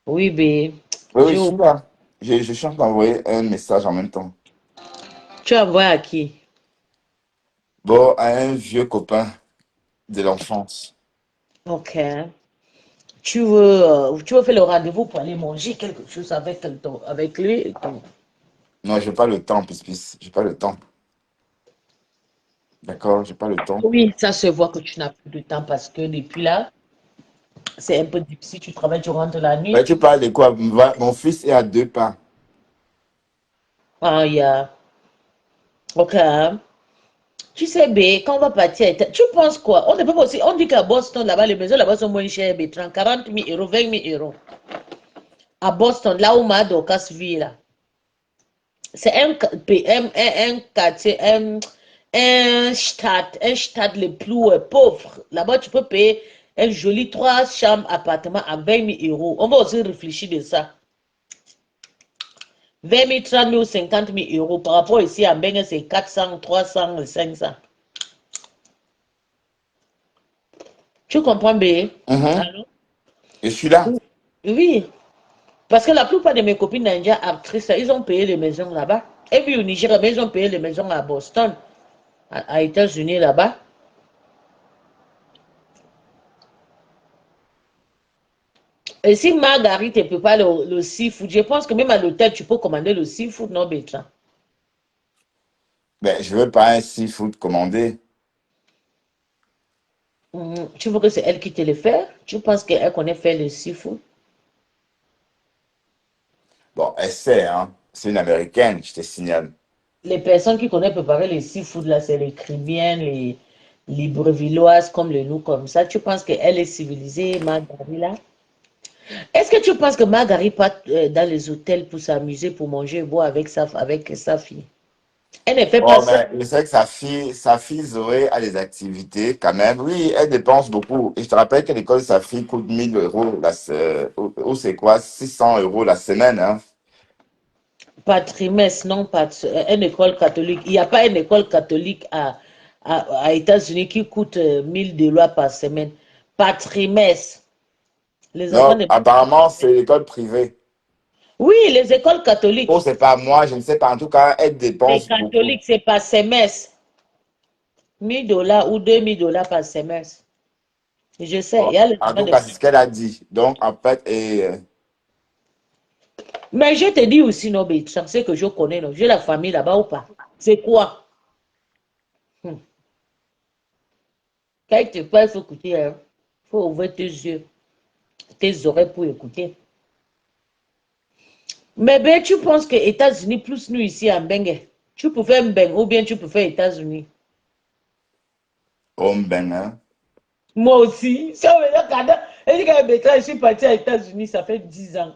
Oui, bé. Oui, oui, je Je... suis là. Je suis en train d'envoyer un message en même temps. Tu envoies à qui? Bon, à un vieux copain de l'enfance. Ok. Tu veux faire le rendez-vous pour aller manger quelque chose avec lui? Non, j'ai pas le temps, plus. J'ai pas le temps. D'accord, j'ai pas le temps. Oui, ça se voit que tu n'as plus de temps parce que depuis là, c'est un peu difficile. Tu travailles, tu rentres la Mais nuit. tu parles de quoi? Mon fils est à 2 pas. Ah, il y a. Ok. Tu sais, B, quand on va partir, tu penses quoi? On ne peut pas aussi. On dit qu'à Boston, là-bas, les maisons là-bas sont moins chères, B, 30, 40 000 euros, 20 000 euros. À Boston, là où ma Dorcas vit, là. C'est un quartier, un stade le plus pauvre. Là-bas, tu peux payer un joli 3 chambres appartement à 20 000 euros. On va aussi réfléchir de ça. 20 000, 30 000, 50 000 euros. Par rapport ici à Bengue, c'est 400, 300, 500. Tu comprends bien? Mhm. Allô? Je suis là. Oui. Parce que la plupart de mes copines indiennes actrices, ils ont payé les maisons là-bas. Et puis au Nigeria, mais ils ont payé les maisons à Boston, à États-Unis là-bas. Et si Marguerite ne peut pas le seafood, je pense que même à l'hôtel, tu peux commander le seafood, non, Bertrand? Ben, je veux pas un seafood commandé. Tu veux que c'est elle qui te le fait? Tu penses qu'elle connaît faire le seafood? Bon, elle sait, hein. C'est une Américaine, je te signale. Les personnes qui connaissent préparer les seafood, là, c'est les Cribiennes, les Librevilloises, comme le nous, comme ça. Tu penses qu'elle est civilisée, Marguerite, là? Est-ce que tu penses que Marguerite part dans les hôtels pour s'amuser, pour manger et boire avec sa fille? Elle ne fait pas Oh, ça. mais je sais que sa fille Zoé a des activités quand même. Oui, elle dépense beaucoup. Et je te rappelle que l'école de sa fille coûte 1 000 euros, ou c'est quoi, 600 euros la semaine, hein. Par trimestre, non, pas une école catholique. Il n'y a pas une école catholique à États-Unis qui coûte 1 000 $ par semaine. Par trimestre. Les enfants Non, ne... apparemment, c'est l'école privée. Oui, les écoles Oh, catholiques. c'est pas moi, je ne sais pas. En tout cas, elle Les dépense beaucoup. catholiques, c'est par semestre. 1 000 $ ou 2 000 $ par semestre. Je sais, il Bon, y a les en enfants tout de... cas, c'est ce qu'elle a dit. Donc, en fait, Mais je te dis aussi, non, mais tu sais que je connais, non, j'ai la famille là-bas ou pas? C'est quoi? Hmm. Quand il te parle, il faut écouter, hein. Il faut ouvrir tes yeux, tes oreilles pour écouter. Mais ben, tu penses que États-Unis plus nous ici en Bengue, tu peux faire Bengue ou bien tu peux faire États-Unis. homme ben, hein. Moi aussi. Si on me dit quand je suis parti aux États-Unis, ça fait 10 ans.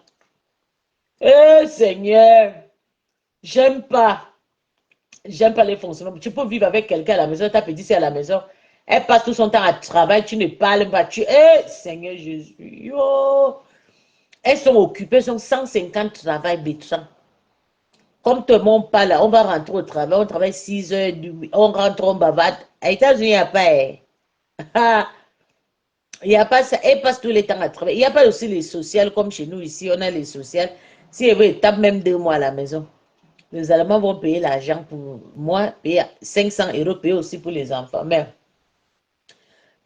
Eh Seigneur, j'aime pas. J'aime pas les fonctionnements. Tu peux vivre avec quelqu'un à la maison, ta petite c'est à la maison. Elle passe tout son temps à travail, tu ne parles pas. Eh Seigneur Jésus. Yo. Elles sont occupées, elles sont 150 travail bétrant. Comme tout le monde parle, là, on va rentrer au travail, on travaille 6 heures, on rentre, on bavarde. Aux États-Unis, il n'y a pas. Ah, il n'y a pas ça. Elle passe tous les temps à travailler. Il n'y a pas aussi les sociales comme chez nous ici, on a les sociales. Si elle veut, elle tape même 2 mois à la maison. Les Allemands vont payer l'argent pour moi, payer 500 euros, payer aussi pour les enfants. Mais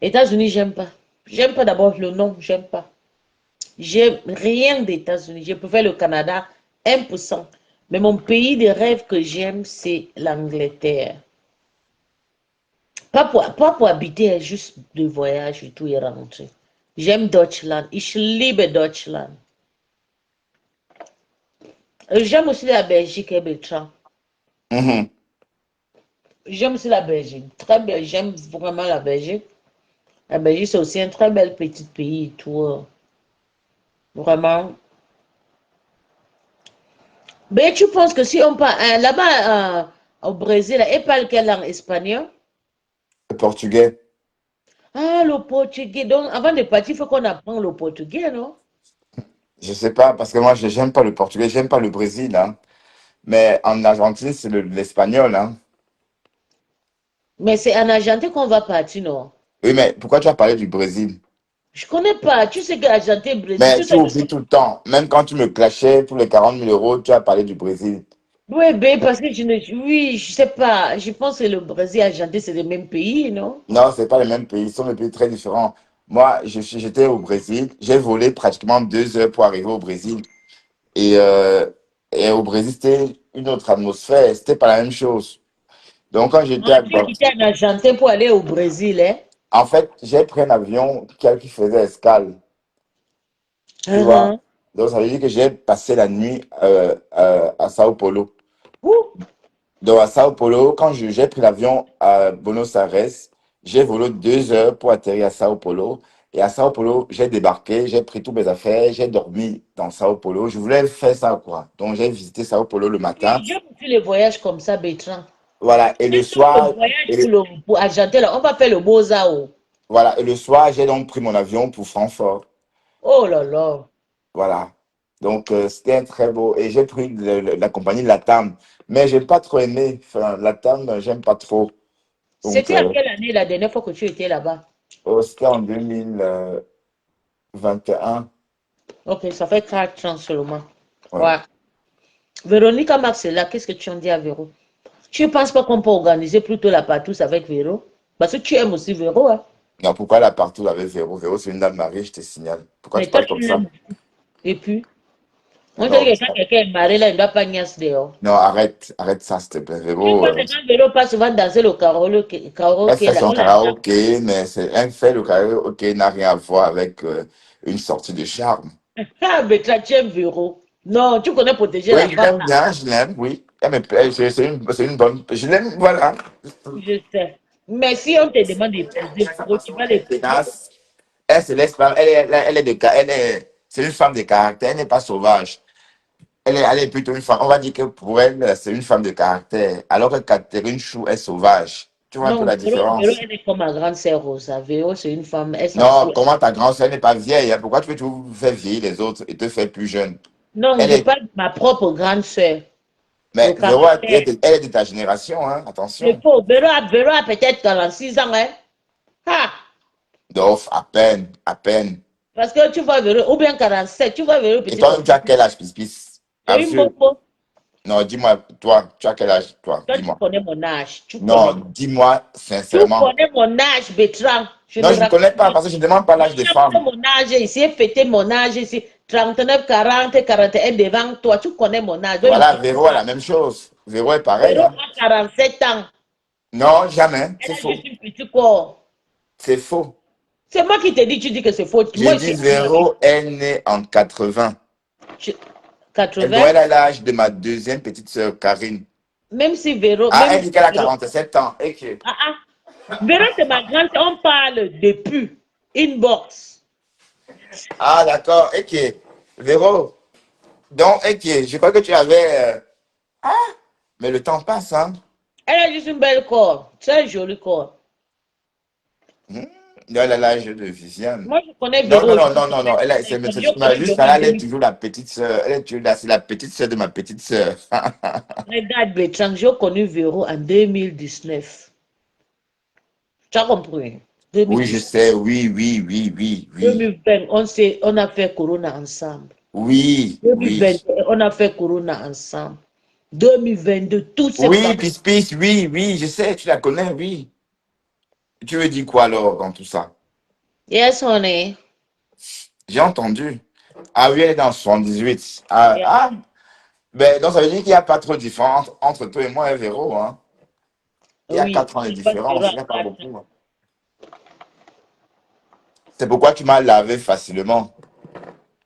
États-Unis, j'aime pas. J'aime pas d'abord le nom, j'aime pas. J'aime rien des États-Unis. Je préfère le Canada, 1%. Mais mon pays de rêve que j'aime, c'est l'Angleterre. Pas pour habiter, hein, juste de voyage et tout et rentrer. J'aime Deutschland. Ich liebe Deutschland. J'aime aussi la Belgique, hein, Bertrand. Mhm. J'aime aussi la Belgique. Très bien. J'aime vraiment la Belgique. La Belgique, c'est aussi un très bel petit pays et tout. Vraiment. Mais tu penses que si on part là-bas au Brésil, et parle quelle langue espagnole? Le portugais. Ah, le portugais. Donc, avant de partir, il faut qu'on apprenne le portugais, non? Je sais pas, parce que moi, je j'aime pas le portugais, j'aime pas le Brésil, hein. Mais en Argentine, c'est l'espagnol, hein. Mais c'est en Argentine qu'on va partir, non? Oui, mais pourquoi tu as parlé du Brésil? Je connais pas. Tu sais que l'Argentine, Brésil, Mais tout tu ça. oublies tout le temps. Même quand tu me clashais pour les 40 000 euros, tu as parlé du Brésil. Oui, ben, parce que je ne. Oui, je sais pas. Je pense que le Brésil et l'Argentine, c'est le même pays, non? Non, c'est pas les mêmes pays, ils sont des pays très différents. Moi, j'étais au Brésil, j'ai volé pratiquement 2 heures pour arriver au Brésil. Et, euh, et au Brésil, c'était une autre atmosphère, c'était pas la même chose. Donc, quand j'étais Ah, tu as quitté en Argentine pour aller au Brésil, hein? en fait, j'ai pris un avion qui faisait escale, tu vois. Uh-huh. Donc, ça veut dire que j'ai passé la nuit à Sao Paulo. Ouh. Donc, à Sao Paulo, quand j'ai pris l'avion à Buenos Aires, j'ai volé 2 heures pour atterrir à Sao Paulo. Et à Sao Paulo, j'ai débarqué, j'ai pris toutes mes affaires, j'ai dormi dans Sao Paulo. Je voulais faire ça, quoi. Donc, j'ai visité Sao Paulo le matin. Oui, j'aime aussi les voyages comme ça, Bertrand. Voilà. Et le Plutôt le soir, voyage et, pour Argentine, là, on va faire le Beaux-Arts. Oh voilà. Et le soir, j'ai donc pris mon avion pour Francfort. Oh là là. Voilà. Donc, c'était un très beau. Et j'ai pris la compagnie Latam. Mais j'ai pas trop aimé. Enfin, Latam, j'aime pas trop. Donc, C'était à quelle année la dernière fois que tu étais là-bas? c'était en 2021. Ok, ça fait 4 ans seulement. Ouais. Ouais. Véronique Max est là. Qu'est-ce que tu en dis à Véro? Tu ne penses pas qu'on peut organiser plutôt la partouze avec Véro? Parce que tu aimes aussi Véro, hein? Non, pourquoi là partout avec Véro? Véro, c'est une dame mariée, je te signale. Pourquoi tu Mais toi, parles tu comme ça? l'aimes. Et puis, on te dit Non, que quand quelqu'un est marié, là, il ne doit pas niaise dehors. non, arrête, arrête ça, s'il te plaît. Tu Véro, vois que quand Véro passe souvent danser le karaoké, elle karaoké fait là, son on l'entend. karaoké, mais c'est un fait, le karaoké n'a rien à voir avec une sortie de charme. Ah, mais toi, tu aimes Véro. Non, tu connais protéger Oui, la je femme l'aime là. bien, je l'aime, oui. Elle me plaît, c'est une bonne. Je l'aime, voilà. Je sais. Mais si on te demande d'épouser Véro, tu vas l'épouser. Tenace. Elle se laisse pas, elle est c'est une femme de caractère, elle n'est pas sauvage. Elle est plutôt une femme. On va dire que pour elle, c'est une femme de caractère. Alors que Catherine Chou est sauvage. Tu vois un peu Non, la Véro, différence? elle est comme ma grande sœur Rosa. Véro, c'est une femme, elle s'en Non, fout. comment ta grande-sœur n'est pas vieille, hein? Pourquoi tu veux toujours faire vieillir les autres et te faire plus jeune? Non, Elle je est. parle de ma propre grande sœur. Le Mais Véro, caractère. elle est de ta génération, hein? Le Attention. pauvre, Véro a peut-être 46 ans, hein. Ah, Donc, à peine, à peine. parce que tu vois Véro, ou bien 47, tu vois Véro Et petit comme toi, tu as quel âge, Pis? c'est Un une vieux. bobo. Non, dis-moi, toi, tu as quel âge, toi? Toi, tu Dis-moi. connais mon âge. Tu Non, connais. dis-moi Tu sincèrement. connais mon âge, Bertrand. Je Non, ne je ne raconte connais pas pas. parce que je ne demande pas l'âge des J'ai appris femmes. mon âge ici, fêter mon âge ici. 39, 40, 41 devant toi. Tu connais mon âge. Donc, il Voilà, dit Véro a la même chose. Véro est pareil, Véro hein. a 47 ans. Non, jamais. Elle C'est a faux. juste un petit corps. C'est faux. C'est moi qui te dis, tu dis que c'est faux. J'ai Moi, je dit suis analyste. Véro est née en 80. Je- Donc, 80, elle a l'âge de ma deuxième petite sœur, Karine. même si Véro, Ah, même elle si dit qu'elle a Véro, 47 ans. Ok. ah, ah. Véro, c'est ma grande, on parle depuis inbox. Ah, d'accord. Ok. Véro. Donc, ok. Je crois que tu avais. Mais le temps passe, hein. Elle a juste une belle corps, très joli corps. Hmm. Non, elle a l'âge de Viviane. Moi, je connais Non, Véro non, non, aujourd'hui. non, non, non. Je connais Juste Véro là, en elle est 2000. toujours la petite sœur. Elle est toujours là. C'est la petite sœur de ma petite sœur. Regarde, Bertrand, j'ai connu Véro en 2019. Tu as compris? Oui, je 2019. sais. Oui, oui, oui, oui, oui. 2020, on a fait Corona ensemble. Oui, oui. 2021, on a fait Corona ensemble. 2022, tout s'est Oui, passé. Pispis, oui, oui, je sais, tu la connais, oui. Tu veux dire quoi alors dans tout ça? Yes, honey. J'ai entendu. Ah oui, elle est dans 78. Ah, Yeah. ah, ben, donc ça veut dire qu'il n'y a pas trop de différence entre toi et moi et Véro, hein. Il y a Oui, 4 ans de je pense qu'il y différence, aura il n'y a pas 4 beaucoup, hein. C'est pourquoi tu m'as lavé facilement.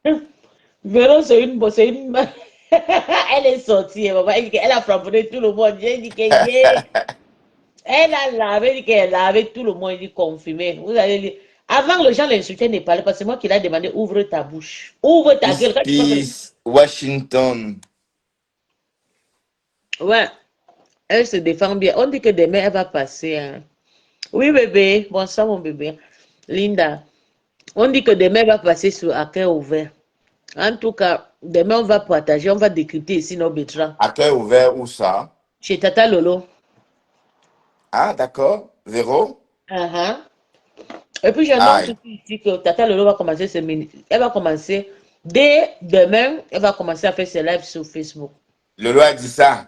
ans. Véro, c'est une... Elle est sortie, maman. Elle a frappé tout le monde. J'ai dit que yeah. Elle a lavé, elle dit qu'elle a lavé tout le monde, il dit confirmé. Vous allez lire. Avant, les gens l'insultaient, ne parlaient pas. C'est moi qui l'ai demandé, ouvre ta bouche. Ouvre ta gueule. Quand tu vois que... Pispis, Washington. Ouais, elle se défend bien. On dit que demain, elle va passer. Hein. Oui, bébé. Bonsoir, mon bébé. Linda. On dit que demain, elle va passer sur à cœur ouvert. En tout cas, demain, on va partager, on va décrypter ici nos betteraves. À cœur ouvert, où ça? Chez Tata Lolo. Ah, d'accord. Véro? Uh-huh. Et puis, j'annonce Aïe. aussi ici que Tata Lolo va commencer elle va commencer dès demain, elle va commencer à faire ses lives sur Facebook. Lolo a dit ça.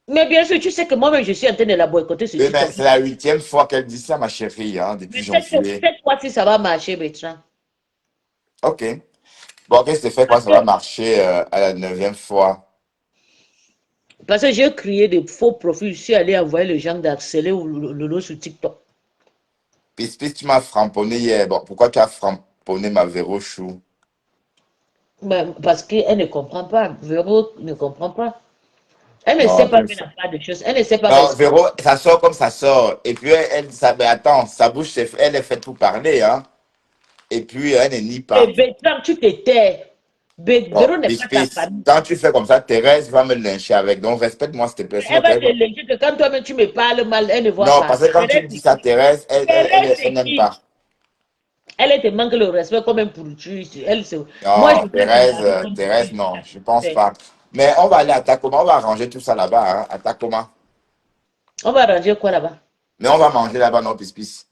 Mais bien sûr, tu sais que moi-même, je suis en train de la boycotter sur Oui, mais TikTok. c'est la 8e fois qu'elle dit ça, ma chérie, hein, Mais depuis janvier. cette fois-ci, ça va marcher, Bertrand. Ok. Bon, qu'est-ce que tu fais quand Parce ça que, va marcher à la 9e fois? parce que j'ai créé des faux profils. Je suis allé envoyer les gens d'harceler Lolo sur TikTok. Pispis, tu m'as framponné hier. Bon, pourquoi tu as framponné ma Véro chou? Mais parce qu'elle ne comprend pas. Véro ne comprend pas. Elle ne sait Non, pas faire la part des choses. Elle ne sait pas non, respirer. Véro, ça sort comme ça sort. Et puis, ça, mais attends, sa bouche, elle est faite pour parler, hein. Et puis, elle n'est nie Et pas. Bertrand, tu te tais. Bon, Véro n'est pas ta Pispis, famille. quand tu fais comme ça, Thérèse va me lyncher avec. Donc, respecte-moi, s'il te plaît. Elle Sinon, va Thérèse te va- léger que quand toi-même tu me parles mal, elle ne voit Non, pas. parce que quand tu me Thérèse, dis c'est ça, qui? Thérèse, Thérèse, elle c'est n'aime qui? pas. Elle te manque le respect comme un pourriture. Moi, je Non, vais te laver comme Thérèse, tu non, je pense fais. pas. Mais on va aller à Tacoma, on va arranger tout ça là-bas, hein, à Tacoma. On va ranger quoi là-bas? Mais on va manger là-bas, non, Pispis.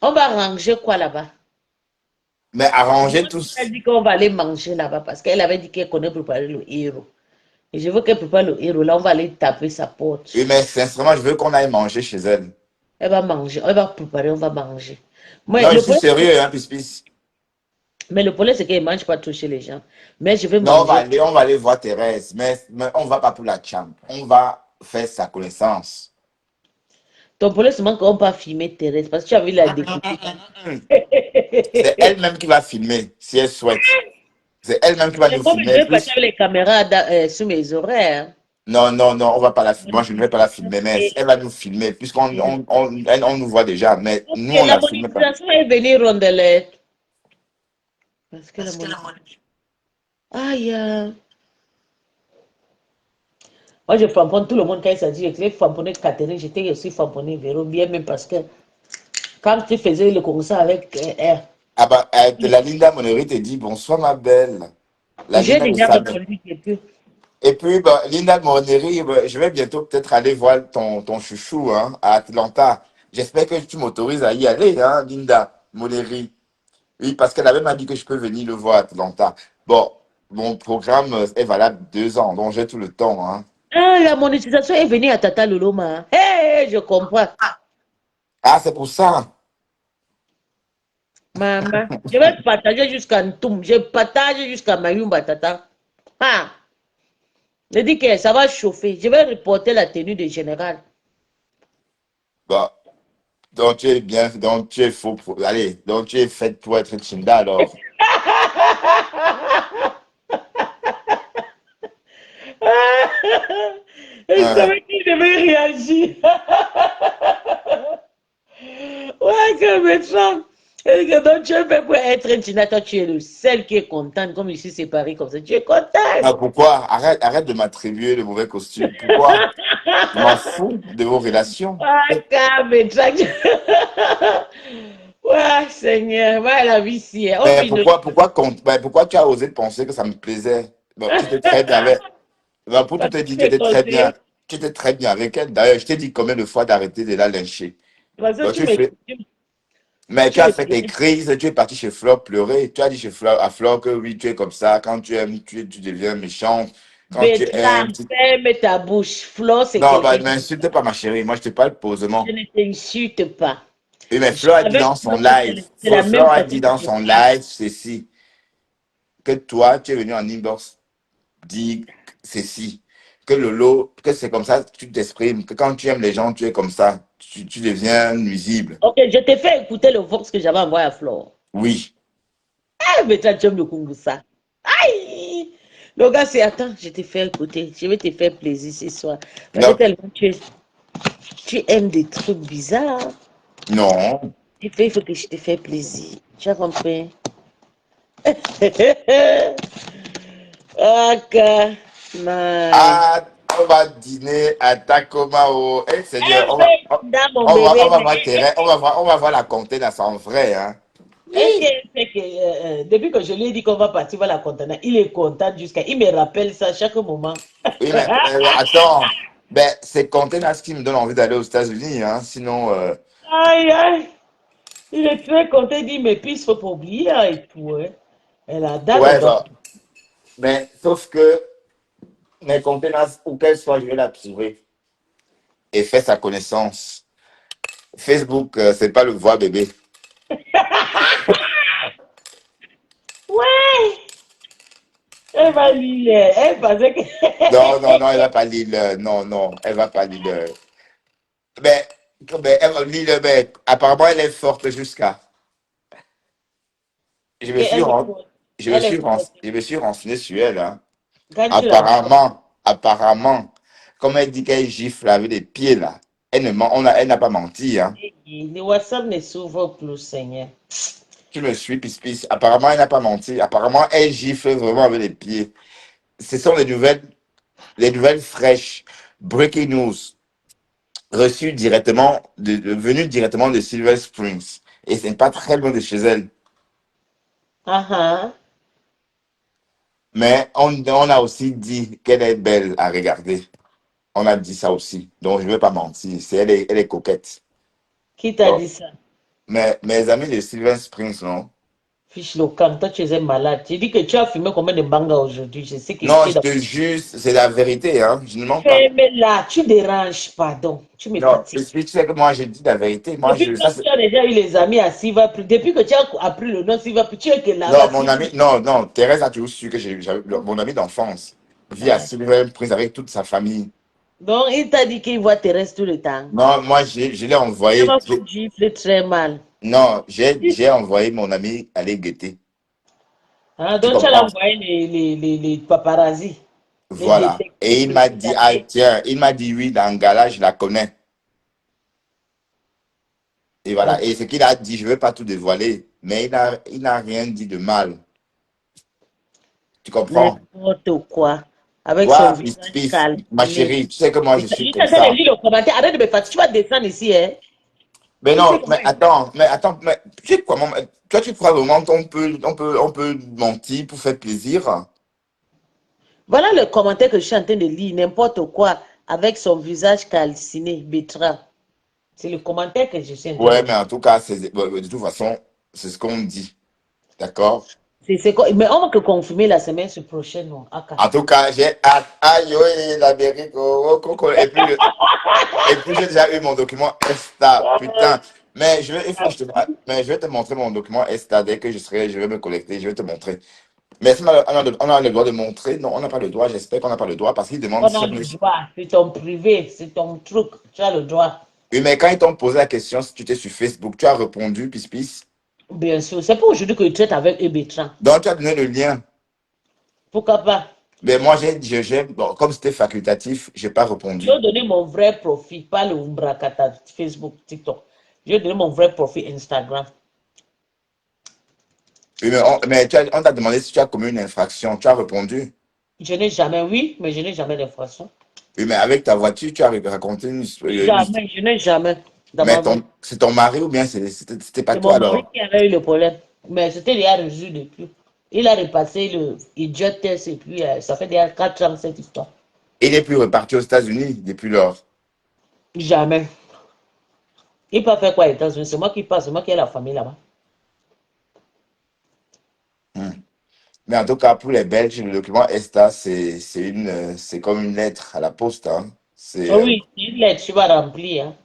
On va ranger quoi là-bas? Mais arranger Moi, elle tous. dit qu'on va aller manger là-bas parce qu'elle avait dit qu'elle connaît préparer le héros. Et je veux qu'elle prépare le héros. Là, on va aller taper sa Oui, porte. mais sincèrement, je veux qu'on aille manger chez elle. Elle va manger. Elle va préparer, on va manger. Moi, Non, je suis sérieux, hein, Pispis. mais le problème, c'est qu'elle ne mange pas trop chez les gens. Mais je vais Non, manger. on va aller voir Thérèse, mais on va pas pour la chambre. On va faire sa connaissance. Ton problème, c'est qu'on va filmer Thérèse parce que tu as vu la découper. C'est elle-même qui va filmer, si elle souhaite. C'est elle-même qui va Mais nous moi, je filmer vais passer plus. avec les caméras sous mes oreilles. Hein. Non, non, non, on va pas la filmer. Moi, je ne vais pas la filmer, mais Et, elle va nous filmer, puisqu'on nous voit déjà. Mais nous, on la la filme pas. monétisation est venue rondelette. Parce que la monétisation. Aïe. Moi, je framponne tout le monde quand il s'agit. Je l'ai framponné Catherine, j'étais aussi framponné Véro, bien même parce que quand tu faisais le concert avec elle, Ah bah, la Linda Monery te dit bonsoir, ma belle. La j'ai Linda de déjà Samet. répondu depuis. Et puis, bah, Linda Monery, bah, je vais bientôt peut-être aller voir ton chouchou, hein, à Atlanta. J'espère que tu m'autorises à y aller, hein, Linda Monery. Oui, parce qu'elle avait m'a dit que je peux venir le voir à Atlanta. Bon, mon programme est valable 2 ans, donc j'ai tout le temps, hein. Ah, la monétisation est venue à Tata Luloma. Hé, je comprends. Ah, c'est pour ça. Maman, je vais partager jusqu'à Ntoum. Je partage jusqu'à Mayumba, Tata. Ah, je dis que ça va chauffer. Je vais reporter la tenue de général. Bah, donc tu es bien, donc tu es faux. Allez, donc tu es faite pour être Chinda alors. Je Hein. savais qu'il devait réagir. Ouais, que méchant. Et que donc tu es fait pour être Tina, toi tu es le seul qui est content, comme ici c'est Paris comme ça. Tu es content. Ah, pourquoi? Arrête de m'attribuer le mauvais costume. Pourquoi? Je m'en fous de vos relations. Ah, que méchant. Ouais, Seigneur, ouais, la vie si. Oh, Mais puis ne- pourquoi tu as osé penser que ça me plaisait? Bon, tu étais très bien avec. Bon, pour tout Parce te que dire, tu es conseillé. tu étais très bien avec elle. D'ailleurs, je t'ai dit combien de fois d'arrêter de la lyncher. Parce que Donc, mais tu tu as me fait tes crises, tu es parti chez Flore pleurer. Tu as dit à Flore que oui, tu es comme ça. Quand tu aimes, tu deviens méchant. Quand tu es un Bertrand, petit... ferme ta bouche. Flo, c'est Non, bah, quelqu'un ne qui... m'insulte pas, ma chérie. Moi, je te parle Je posément. ne t'insulte pas. Oui, mais Je- Fleur a dit Avec dans Flo, son live, c'est la même Fleur a façon dit que dans je son parle. live ceci, que toi, tu es venu en inbox dire ceci, que Lolo, que c'est comme ça que tu t'exprimes, que quand tu aimes les gens, tu es comme ça, tu deviens nuisible. Ok, je t'ai fait écouter le vox que j'avais envoyé à Flo. Oui. Ah, mais toi, tu aimes le Kungusa. Aïe! Le gars, c'est attends, je te fais écouter. Je vais te faire plaisir ce soir. Parce que Non, tellement tu aimes des trucs bizarres. non. Il faut que je te fasse plaisir. Tu as compris? Ok. Nice. Ah, on va dîner à Tacoma. Oh. Eh, Seigneur, Un peu dans mon on bébé. va voir terrain, on va voir la container en vrai. Hein. Est-ce Oui. que, c'est que depuis que je lui ai dit qu'on va partir vers la conteneur, il est content jusqu'à. Il me rappelle ça chaque moment. Oui, mais attends. Ben, c'est container ce qui me donne envie d'aller aux États-Unis. Hein. Sinon, Aïe, aïe. Il est très content. Il dit, mais puis il ne faut pas oublier hein, et tout. Hein. Elle a date ouais, donc. bah, mais sauf que mes conteneurs, où qu'elles soient, je vais la trouver et faire sa connaissance. Facebook, c'est pas le voir bébé. Ouais. Elle va lire. Elle pensait que. Non, non, non, elle va pas lire. Non, non, elle va pas lire. Mais, elle va lire, mais apparemment, elle est forte jusqu'à. Je me suis, Elle est ren- forte. Elle est forte. je me suis renseigné sur elle. Hein. Quand tu la vois. Apparemment, comme elle dit qu'elle gifle avec les pieds là, elle n'a pas menti. Hein. Le WhatsApp ne s'ouvre plus, Seigneur. Tu me suis, pis. Apparemment, elle n'a pas menti. Apparemment, elle gifle vraiment avec les pieds. Ce sont les nouvelles fraîches. Breaking news. Venues directement de Silver Springs. Et c'est pas très loin de chez elle. Ah ah. Mais on a aussi dit qu'elle est belle à regarder. On a dit ça aussi. Donc, je ne vais pas mentir. Elle est coquette. Qui t'a Donc, dit ça? mes amis de Silver Springs, non? Fiche le camp, toi tu es un malade. Tu dis que tu as fumé combien de mangas aujourd'hui? Je sais que Non, tu es je dans. te jure, c'est la vérité, hein. Je ne mens pas. Ferme-la, tu déranges, pardon. Tu me Non, fatigues. tu sais que moi, j'ai dit la vérité. Moi, Depuis ça, quand tu as déjà eu les amis à Sivapri, depuis que tu as appris le nom Sivapri, tu es que là-bas. non, mon ami, non, non, Thérèse a toujours su que mon ami d'enfance vit à Ah. Silver Springs avec toute sa famille. Donc il t'a dit qu'il voit Thérèse tout le temps. Non, moi, je l'ai Ça envoyé. va vous gifler très mal. Non, j'ai envoyé mon ami aller guetter. Hein, Tu donc tu as comprends? envoyé les paparazzis, les Voilà. Et détectives il m'a dit, ah précipités. tiens, il m'a dit oui, dans Gala, je la connais. Et voilà. Ok. Et ce qu'il a dit, je ne veux pas tout dévoiler, mais il n'a rien dit de mal. Tu comprends? N'importe quoi. Avec son Voilà, visage ma calciné. chérie, tu sais que moi, je Je suis suis comme en train de ça. lire le commentaire. Arrête de me fatiguer. Tu vas descendre ici, hein. Mais Tu sais non, comment. mais attends, mais tu sais quoi, toi, tu crois vraiment on peut mentir pour faire plaisir? Voilà le commentaire que je suis en train de lire. N'importe quoi. Avec son visage calciné. Bétra. C'est le commentaire que je suis en train de Ouais, mais lire. en tout cas, de toute façon, c'est ce qu'on me dit. D'accord? Mais on va que confirmer la semaine prochaine. Non. Aka. En tout cas, j'ai hâte. Aïe, oui, l'Amérique. Et puis, j'ai déjà eu mon document ESTA. Putain. Mais je vais te montrer mon document ESTA dès que je vais me connecter, je vais te montrer. Mais est-ce on a le droit de montrer? Non, on n'a pas le droit. J'espère qu'on n'a pas le droit parce qu'ils demandent On si a on le est. droit. C'est ton privé. C'est ton truc. Tu as le droit. Oui, mais quand ils t'ont posé la question, si tu étais sur Facebook, tu as répondu, pis. Bien sûr. C'est pour aujourd'hui que je traite avec Bétra. Donc, tu as donné le lien. Pourquoi pas? Mais moi, bon, comme c'était facultatif, j'ai pas Je vais répondu. donner mon vrai profil, pas le Umbrakata, Facebook, TikTok. Je vais donner mon vrai profil Instagram. Oui, mais on t'a demandé si tu as commis une infraction. Tu as répondu. Je n'ai jamais, oui, mais je n'ai jamais d'infraction. Oui, mais avec ta voiture, tu as raconté une histoire. Jamais, je n'ai jamais dans Mais ma vie. c'est ton mari ou bien c'était pas C'est toi mon mari alors? qui avait eu le problème. Mais c'était déjà résolu depuis. Il a repassé le idiot test et puis ça fait déjà 4 ans cette histoire. Il est plus reparti aux États-Unis depuis lors. Jamais. Il peut faire quoi aux États-Unis? C'est moi qui passe, c'est moi qui ai la famille là-bas. Hmm. Mais en tout cas, pour les Belges, le document ESTA, c'est comme une lettre à la poste, hein. C'est, Ah oui, c'est une lettre, tu vas remplir. Hein.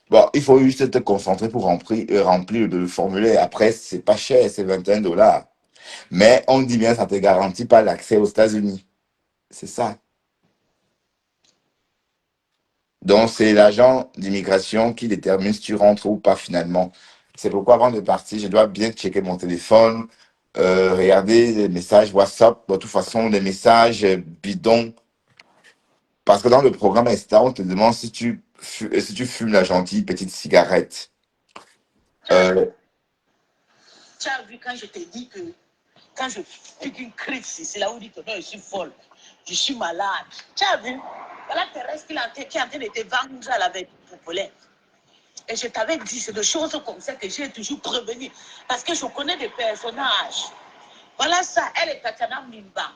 bon, il faut juste te concentrer pour remplir le formulaire. Après, c'est pas cher, c'est 21 dollars. Mais on dit bien, ça te garantit pas l'accès aux États-Unis. C'est ça. Donc, c'est l'agent d'immigration qui détermine si tu rentres ou pas finalement. C'est pourquoi, avant de partir, je dois bien checker mon téléphone, regarder les messages WhatsApp. De toute façon, les messages bidons. Parce que dans le programme ESTA, on te demande si tu fumes la gentille petite cigarette. Euh, Tu as vu quand je t'ai dit que quand je pique une crise, c'est là où on dit que non, je suis folle, je suis malade. Tu as vu? Voilà Thérèse qui est en train de te vendre à la veille populaire. Et je t'avais dit, c'est des choses comme ça que j'ai toujours prévenu. Parce que je connais des personnages. Voilà ça, elle est Tatiana Mimba.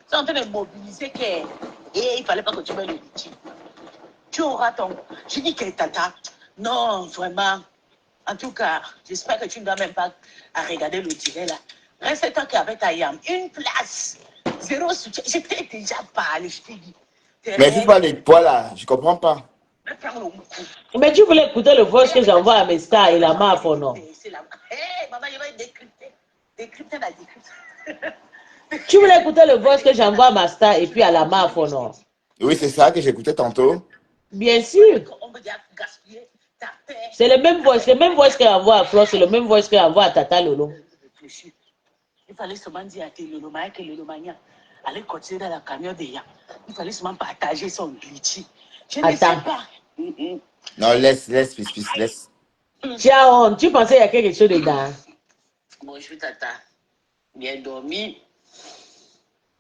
C'est en train de mobiliser qu'elle. Et il fallait pas que tu me le dises. Tu auras ton. Je dis que Tata, non, vraiment. En tout cas, j'espère que tu ne dois même pas à regarder le direct là. Reste toi qu'avec ta yam. Une place. Zéro soutien. Je t'ai déjà parlé, je t'ai dit. mais si pas les poids là, je comprends pas. Mais prends le moukou. Mais tu voulais écouter le voice que j'envoie à mes stars et la MAF ou non? C'est la. Hé, maman, je vais décrypter. Décrypter la décrypter. Tu voulais écouter le voice que j'envoie à ma star et puis à la MAF ou non? Oui, c'est ça que j'écoutais tantôt. Bien sûr. On veut dire gaspiller ta paix. C'est le même voice qu'elle envoie à Flo, c'est le même voice qu'elle envoie à Tata Lolo. Il fallait seulement dire à tes Lolomania que Lolomania allait continuer dans la camion de Yam. Il fallait seulement partager son glitchy. Je ne sais Attends. pas. Non, laisse, laisse. Tu as honte, tu pensais qu'il y a quelque chose dedans. Bonjour Tata. Bien dormi.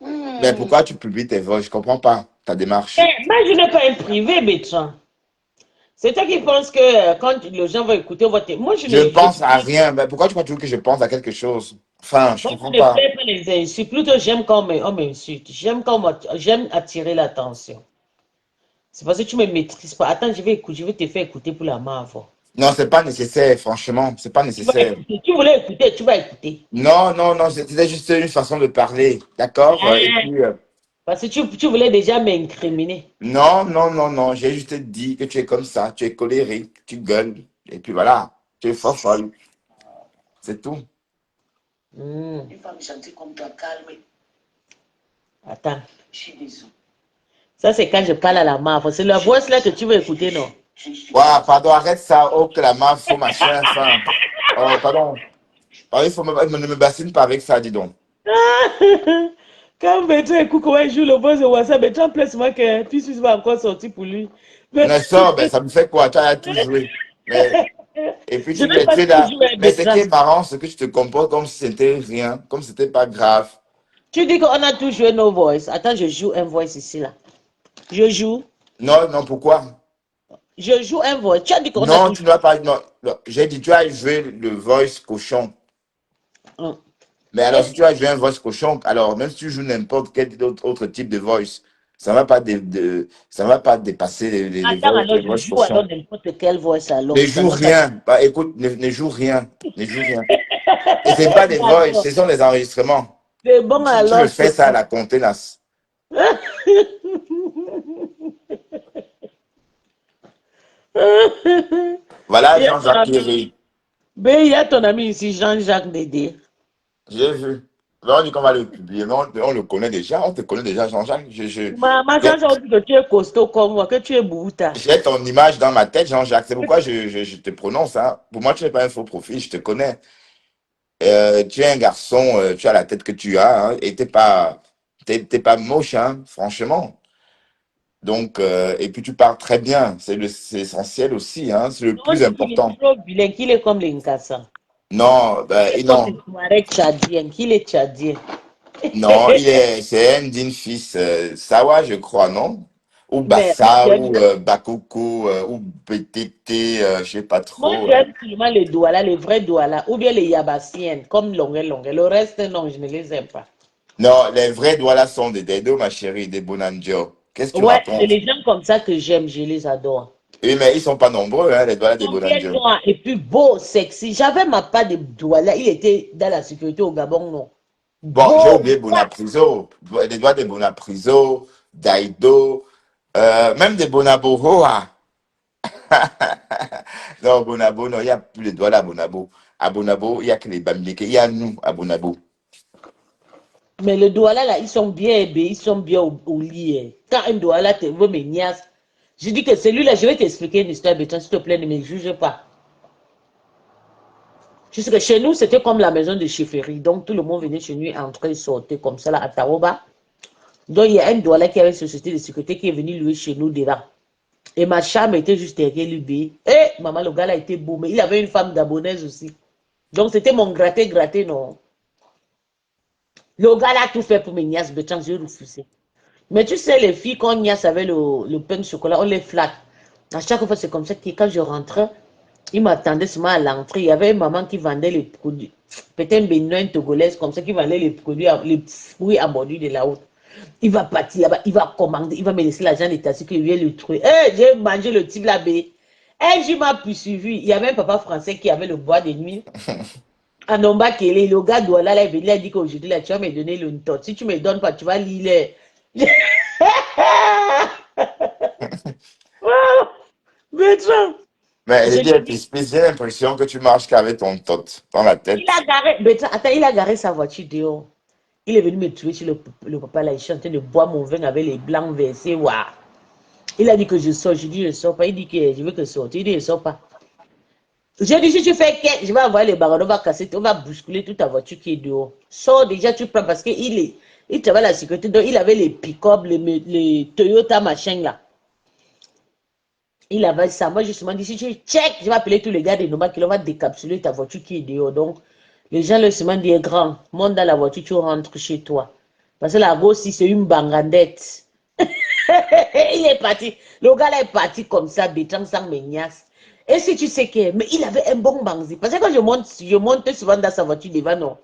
Mais pourquoi tu publies tes voix? Je comprends pas ta démarche. Moi, je n'ai pas un privé, Bétran. C'est toi qui penses que quand les gens vont écouter votre... Moi, Je ne pense à rien. Mais pourquoi tu crois toujours que je pense à quelque chose? Enfin, je Moi, je comprends ne pas. fais pas les insultes. Plutôt, j'aime quand on m'insulte. J'aime attirer l'attention. C'est parce que tu ne me maîtrises pas. Attends, je vais te faire écouter pour la main avant. Non, c'est pas nécessaire, franchement. C'est pas Tu vas nécessaire. écouter. Tu voulais écouter, tu vas écouter. Non, c'était juste une façon de parler. D'accord? Et Hein? puis, Parce que tu voulais déjà m'incriminer. non. J'ai juste dit que tu es comme ça. Tu es colérique, tu gueules. Et puis voilà. Tu es folle. C'est tout. Une femme gentille comme toi, calme. Attends. Je suis désolé. Ça, c'est quand je parle à la main. C'est la voix là que tu veux écouter, non? Ouais, pardon, arrête ça. Oh, que la main, faut machin. Enfin. Oh, pardon. Oh, il faut ne me bassine pas avec ça, dis donc. Quand Bertrand écoute comment il joue le boss de WhatsApp, Bertrand place moi que P6 va encore sortir pour lui. Mais Mais ça, ben, ça me fait quoi? Tu as tout joué. Mais, et puis je tu, n'ai es- pas tu es tout là. joué avec Mais ce qui Bertrand. est marrant, c'est que tu te comportes comme si c'était rien, comme si c'était pas grave. Tu dis qu'on a tout joué nos voices. Attends, je joue un voice ici, là. Je joue. Non, pourquoi? Je joue un voice. Tu as dit qu'on a Non, tout tu n'as pas. Non. J'ai dit, tu as joué le voice cochon. joué. Mais alors, si tu as joué un voice cochon, alors même si tu joues n'importe quel autre type de voice, ça ne va pas, ça va pas dépasser Attends, alors les je voice joue alors cochons. n'importe quelle voice alors. Ne Ça joue va pas. rien. Bah, écoute, ne joue rien. Ne joue rien. Et c'est pas des voice, D'accord. ce sont des enregistrements. C'est bon Tu me alors, fais c'est ça à bon. la contenance. Voilà Il y a ton Jean-Jacques qui ami. rit. Ben, il y a ton ami ici, Jean-Jacques Dédé. J'ai vu. Là, on dit qu'on va le publier, mais on le connaît déjà. On te connaît déjà, Jean-Jacques. Maman, Jean-Jacques dit que tu es costaud comme moi, que tu es bouta. J'ai ton image dans ma tête, Jean-Jacques. C'est pourquoi je te prononce. Hein. Pour moi, tu n'es pas un faux profil, je te connais. Tu es un garçon, tu as la tête que tu as, hein, et t'es pas moche, hein, franchement. Donc, et puis tu parles très bien. C'est essentiel aussi, hein, c'est le On plus dit qu'il est important. trop vilain, qu'il est comme l'Inkassa. Non, Il est comme non, les Touaregs tchadiens, qu'il est tchadien. non, c'est un digne fils Sawa, je crois, non? Ou Mais moi, Bassa, j'aime ou Bakoko, ou BTT, je sais pas moi, trop. j'aime seulement les Douala, les vrais Douala, ou bien les Yabassiennes, comme Longue. Le reste, non, je ne les aime pas. Non, les vrais Douala sont des Dedo, ma chérie, des Bonanjo. Qu'est-ce que tu Ouais, c'est racontes? les gens comme ça que j'aime, je les adore. Oui, mais ils sont pas nombreux, hein, les Douala des Ils sont bien Bonanjo. noirs et puis beau, sexy. J'avais ma part de Douala, il était dans la sécurité au Gabon, non. Bon, j'ai oublié Boba. Bonapriso, les doigts de Bonapriso, Daido, même des Bonaboro. Ah. Non, Bonabo, non, il n'y a plus les doigts là, Bonabo. À Bonabo, il n'y a que les Bamileke. Il y a nous à Bonabo. Mais le Douala, là, ils sont bien aimés, ils sont bien au lit. Hein. Quand un Douala te veut mes nièces, je dis que celui-là, je vais t'expliquer une histoire, Béton, s'il te plaît, ne me juge pas. Juste que chez nous, c'était comme la maison de chefferie. Donc, tout le monde venait chez nous, entrer, sortir comme ça, là, à Taroba. Donc, il y a un Douala qui avait une société de sécurité qui est venu louer chez nous devant. Et ma chambre était juste derrière lui. Et maman, le gars là était beau, mais il avait une femme gabonaise aussi. Donc, c'était mon gratté, non. Le gars là a tout fait pour mes nièces, Béton, j'ai refusé. Mais tu sais, les filles, quand Nias avait le pain de chocolat, on les flatte. À chaque fois, c'est comme ça que quand je rentrais, il m'attendait seulement à l'entrée. Il y avait une maman qui vendait les produits. Peut-être un bénin togolaise comme ça, qui vendait les produits, les fruits à bordure de la haute. Il va partir là-bas, il va commander, il va me laisser l'argent d'état que je viens le trouver. Eh, j'ai mangé le type là-bas. Eh, je m'a poursuivi. Il y avait un papa français qui avait le bois de nuit. À Nomba Kele, le gars Douala, là, il a dit qu'aujourd'hui, là, tu vas me donner le tot. Si tu me donnes pas, tu vas lire les. Bertrand, Mais je j'ai dit, lui dis, j'ai l'impression que tu marches qu'avec ton tot dans la il a tête. garé, Bertrand, attends, il a garé sa voiture dehors. Il est venu me tuer sur le papa là, il est en train de boire mon vin avec les blancs versés. Waouh. Il a dit que je sors, je dis je ne sors pas. Il dit que je veux que sortir, il dit je ne sors pas. J'ai dit si tu fais que je vais envoyer les barons, on va casser, on va bousculer toute ta voiture qui est dehors. Sors déjà, tu prends parce il travaille à la sécurité, donc il avait les pick-up, les Toyota machin là. Il avait ça. Moi, justement, dit, si tu check, je vais appeler tous les gars de Noma qui va décapsuler ta voiture qui est dehors. Donc, les gens, le semaine dit, grand, monte dans la voiture, tu rentres chez toi. Parce que la grosse, si c'est une bangandette. Il est parti. Le gars là est parti comme ça, bétant sans menace. Et si tu sais que, mais il avait un bon bangzi. Parce que quand je monte souvent dans sa voiture devant, non.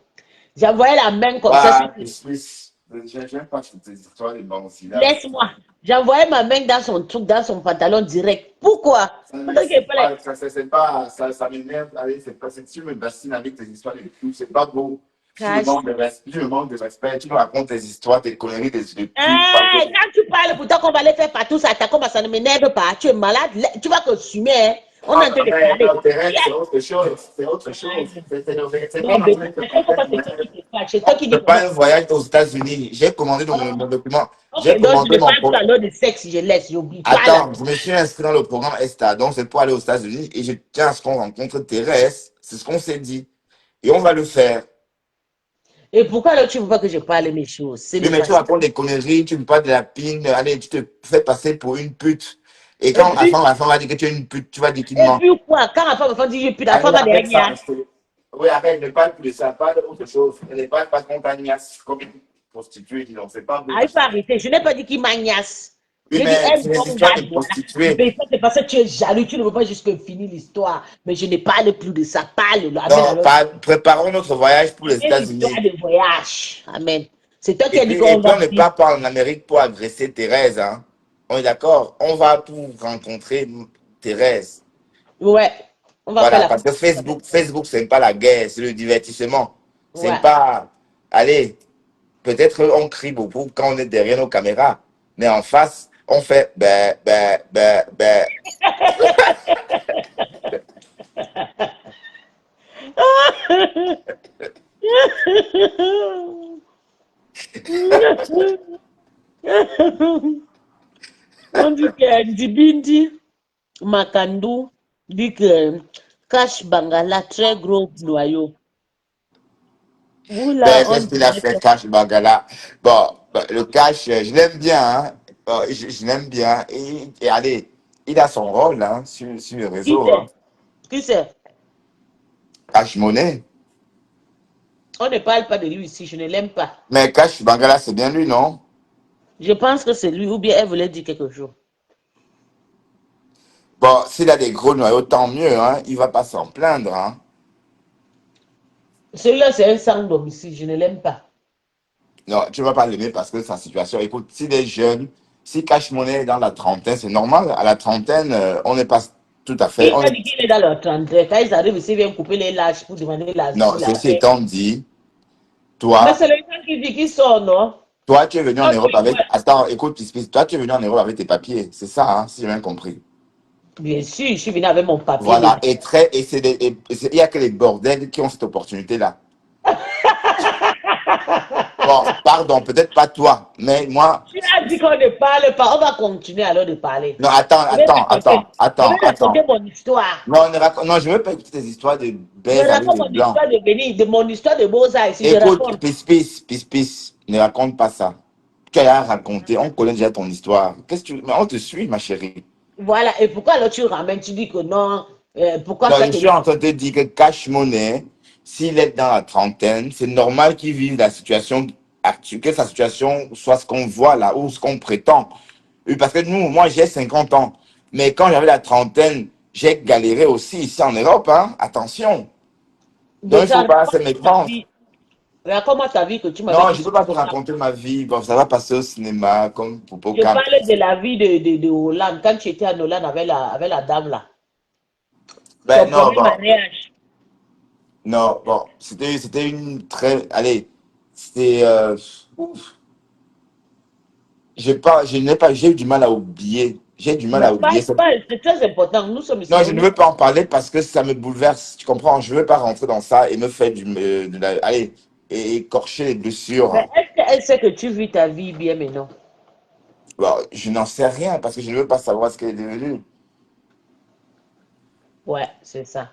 J'envoyais la main comme ça. Ah, Suisse. J'aime pas toutes ces histoires de bancidage. Laisse-moi. J'envoyais ma main dans son truc, dans son pantalon direct. Pourquoi? Parce qu'il fallait. C'est pas, ça m'énerve. Allez, c'est pas, tu me bassines avec tes histoires de cul, c'est pas beau. Cache. Tu me manques de respect, tu me racontes tes histoires, tes conneries de cul. Quand tu parles, pourtant qu'on va les faire partout, ça t'attend, ça ne m'énerve pas. Tu es malade, tu vas consumer. Hein. On est en train de parler. Non, terrain, c'est autre chose. C'est autre chose. C'est pas Non, ma mais semaine c'est toi qui te fâche. C'est toi qui dis c'est pas un voyage aux États-Unis. J'ai commandé mon document. J'ai ok, donc je commandé ne mon parle plus programme. alors de sexe, je laisse, j'oublie pas là. Attends, je me suis inscrit dans le programme ESTA. Donc, c'est pour aller aux États-Unis. Et je tiens à ce qu'on rencontre Thérèse. C'est ce qu'on s'est dit. Et on va le faire. Et pourquoi alors tu ne veux pas que je parle mes choses? C'est Oui, le mais tu passé. racontes des conneries, tu me parles de la pine, allez, tu te fais passer pour une pute. Et Et quand puis, la femme va dire que tu es une pute, tu vas dire qu'il et ment. puis quoi? Quand la femme dit, je puis la Allez, femme a arrête ça. derrière. Oui, arrête, ne parle plus de ça, parle d'autre chose. Ne parle pas de montagnasses comme une prostituée, dis donc, c'est pas beau. Ah, il faut arrêter. Je n'ai pas dit qu'il m'agnasse. Oui, J'ai dit mais un c'est des bon histoires gars, de voilà. prostituées. Mais ça, c'est parce que tu es jaloux, tu ne veux pas jusque finir l'histoire. Mais je ne parle plus de ça. Parle, là. Amen. Non, Alors, préparons notre voyage pour les c'est l'histoire États-Unis. de voyage. Amen. C'est toi qui Et as puis, dit et qu'on puis va on ne venir. part pas en Amérique pour agresser Thérèse. Hein. On est d'accord? On va pour rencontrer Thérèse. Ouais. On va faire Voilà, la parce que fête. Facebook, c'est pas la guerre, c'est le divertissement. C'est Ouais. pas, allez, peut-être on crie beaucoup quand on est derrière nos caméras, mais en face, on fait ben. On dit que Ndibindi Makandu dit que Cash Bangala, très gros noyau. Vous là, Ben, on qu'est-ce qu'il a dirait fait, que Cash Bangala? Bon, ben, le Cash, je l'aime bien, hein. Bon, je l'aime bien. Et allez, il a son rôle, hein, sur le qui réseau, hein. c'est? Qui c'est? Cash Money. On ne parle pas de lui ici, je ne l'aime pas. Mais Cash Bangala, c'est bien lui, non? Je pense que c'est lui, ou bien elle voulait dire quelque chose. Bon, s'il a des gros noyaux, tant mieux, hein. Il va pas s'en plaindre, hein. Celui-là, c'est un sans domicile, je ne l'aime pas. Non, tu ne vas pas l'aimer parce que sa situation, écoute, s'il est jeune, si Cash Money est dans la trentaine, c'est normal. À la trentaine, on n'est pas tout à fait. Il On a est... dit qu'il est dans leur 33. Quand ils arrivent ici, ils viennent couper les lâches pour demander Non, l'asile. ceci étant dit, Mais Toi, c'est le gens qui dit qu'ils sont, non? toi, tu es venu en Quand Europe tu avec. vois, Attends, écoute, toi, tu es venu en Europe avec tes papiers. C'est ça, hein, si j'ai bien compris. bien sûr, je suis venue avec mon papier Voilà. légal. Il y a que les bordels qui ont cette opportunité-là. Bon, pardon, peut-être pas toi, mais moi. Tu as dit qu'on ne parle pas, on va continuer alors de parler. Non, attends, Je vais attends, raconter, attends, je vais attends, raconter attends. mon histoire. Non, non, je veux pas écouter tes histoires de Je baises avec raconte des mon blancs. histoire de venir, de mon histoire de Beaux-Arts ici, je Écoute, raconte. pisse, ne raconte pas ça. Tu as rien à raconter, on connaît déjà ton histoire. Qu'est-ce que tu... Mais on te suit, ma chérie. Voilà, et pourquoi alors tu ramènes, tu dis que non, pourquoi Non, ça je te... suis en train de te dire que Cash Money, s'il est dans la trentaine, c'est normal qu'il vive la situation actuelle, que sa situation soit ce qu'on voit là, ou ce qu'on prétend. Oui, parce que moi, j'ai 50 ans. Mais quand j'avais la trentaine, j'ai galéré aussi ici en Europe, hein. Attention. Donc, il ne Déjà, faut pas se méprendre. raconte-moi ta vie que tu m'avais Non, dit je ne sur peux pas te Hollande. raconter ma vie. Bon, ça va passer au cinéma, comme Je Poupocam. parle de la vie de Hollande, quand tu étais en Hollande avec la dame là. Ben Ton non, premier bon. mariage. Non, bon. C'était une très... Allez, c'était... ouf. J'ai eu du mal à oublier. J'ai du mal Mais à oublier ça. c'est très important. Nous sommes ici. Non, je ne veux pas en parler parce que ça me bouleverse. Tu comprends? Je ne veux pas rentrer dans ça et me faire allez, et écorcher les Mais blessures. est-ce qu'elle sait que tu vis ta vie bien, mais non? Bon, je n'en sais rien parce que je ne veux pas savoir ce qu'elle est devenue. Ouais, c'est ça.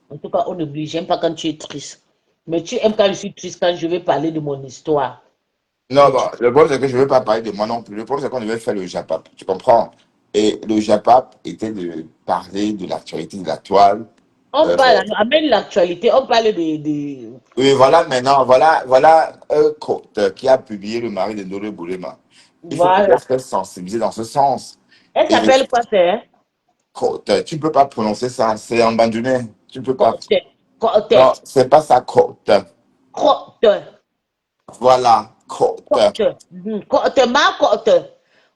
En tout cas, on oublie. J'aime pas quand tu es triste. Mais tu aimes quand je suis triste, quand je vais parler de mon histoire. Non, Mais bon, tu... le problème, c'est que je ne veux pas parler de moi non plus. Le problème, c'est qu'on devait faire le JAPAP. Tu comprends? Et le JAPAP était de parler de l'actualité de la toile. On Euh, parle, amène l'actualité, on parle oui, voilà, maintenant, voilà un quote qui a publié le mari de Ndolo Boulema. Il faut Voilà. peut-être sensibiliser dans ce sens. Elle Et le s'appelle quoi, c'est? Hein? quote, tu ne peux pas prononcer ça, c'est en bandunais. Tu ne peux pas. Côte. Non, Côte. c'est pas ça, quote. Côte. Voilà, quote. Côte. Côte. Ma côte.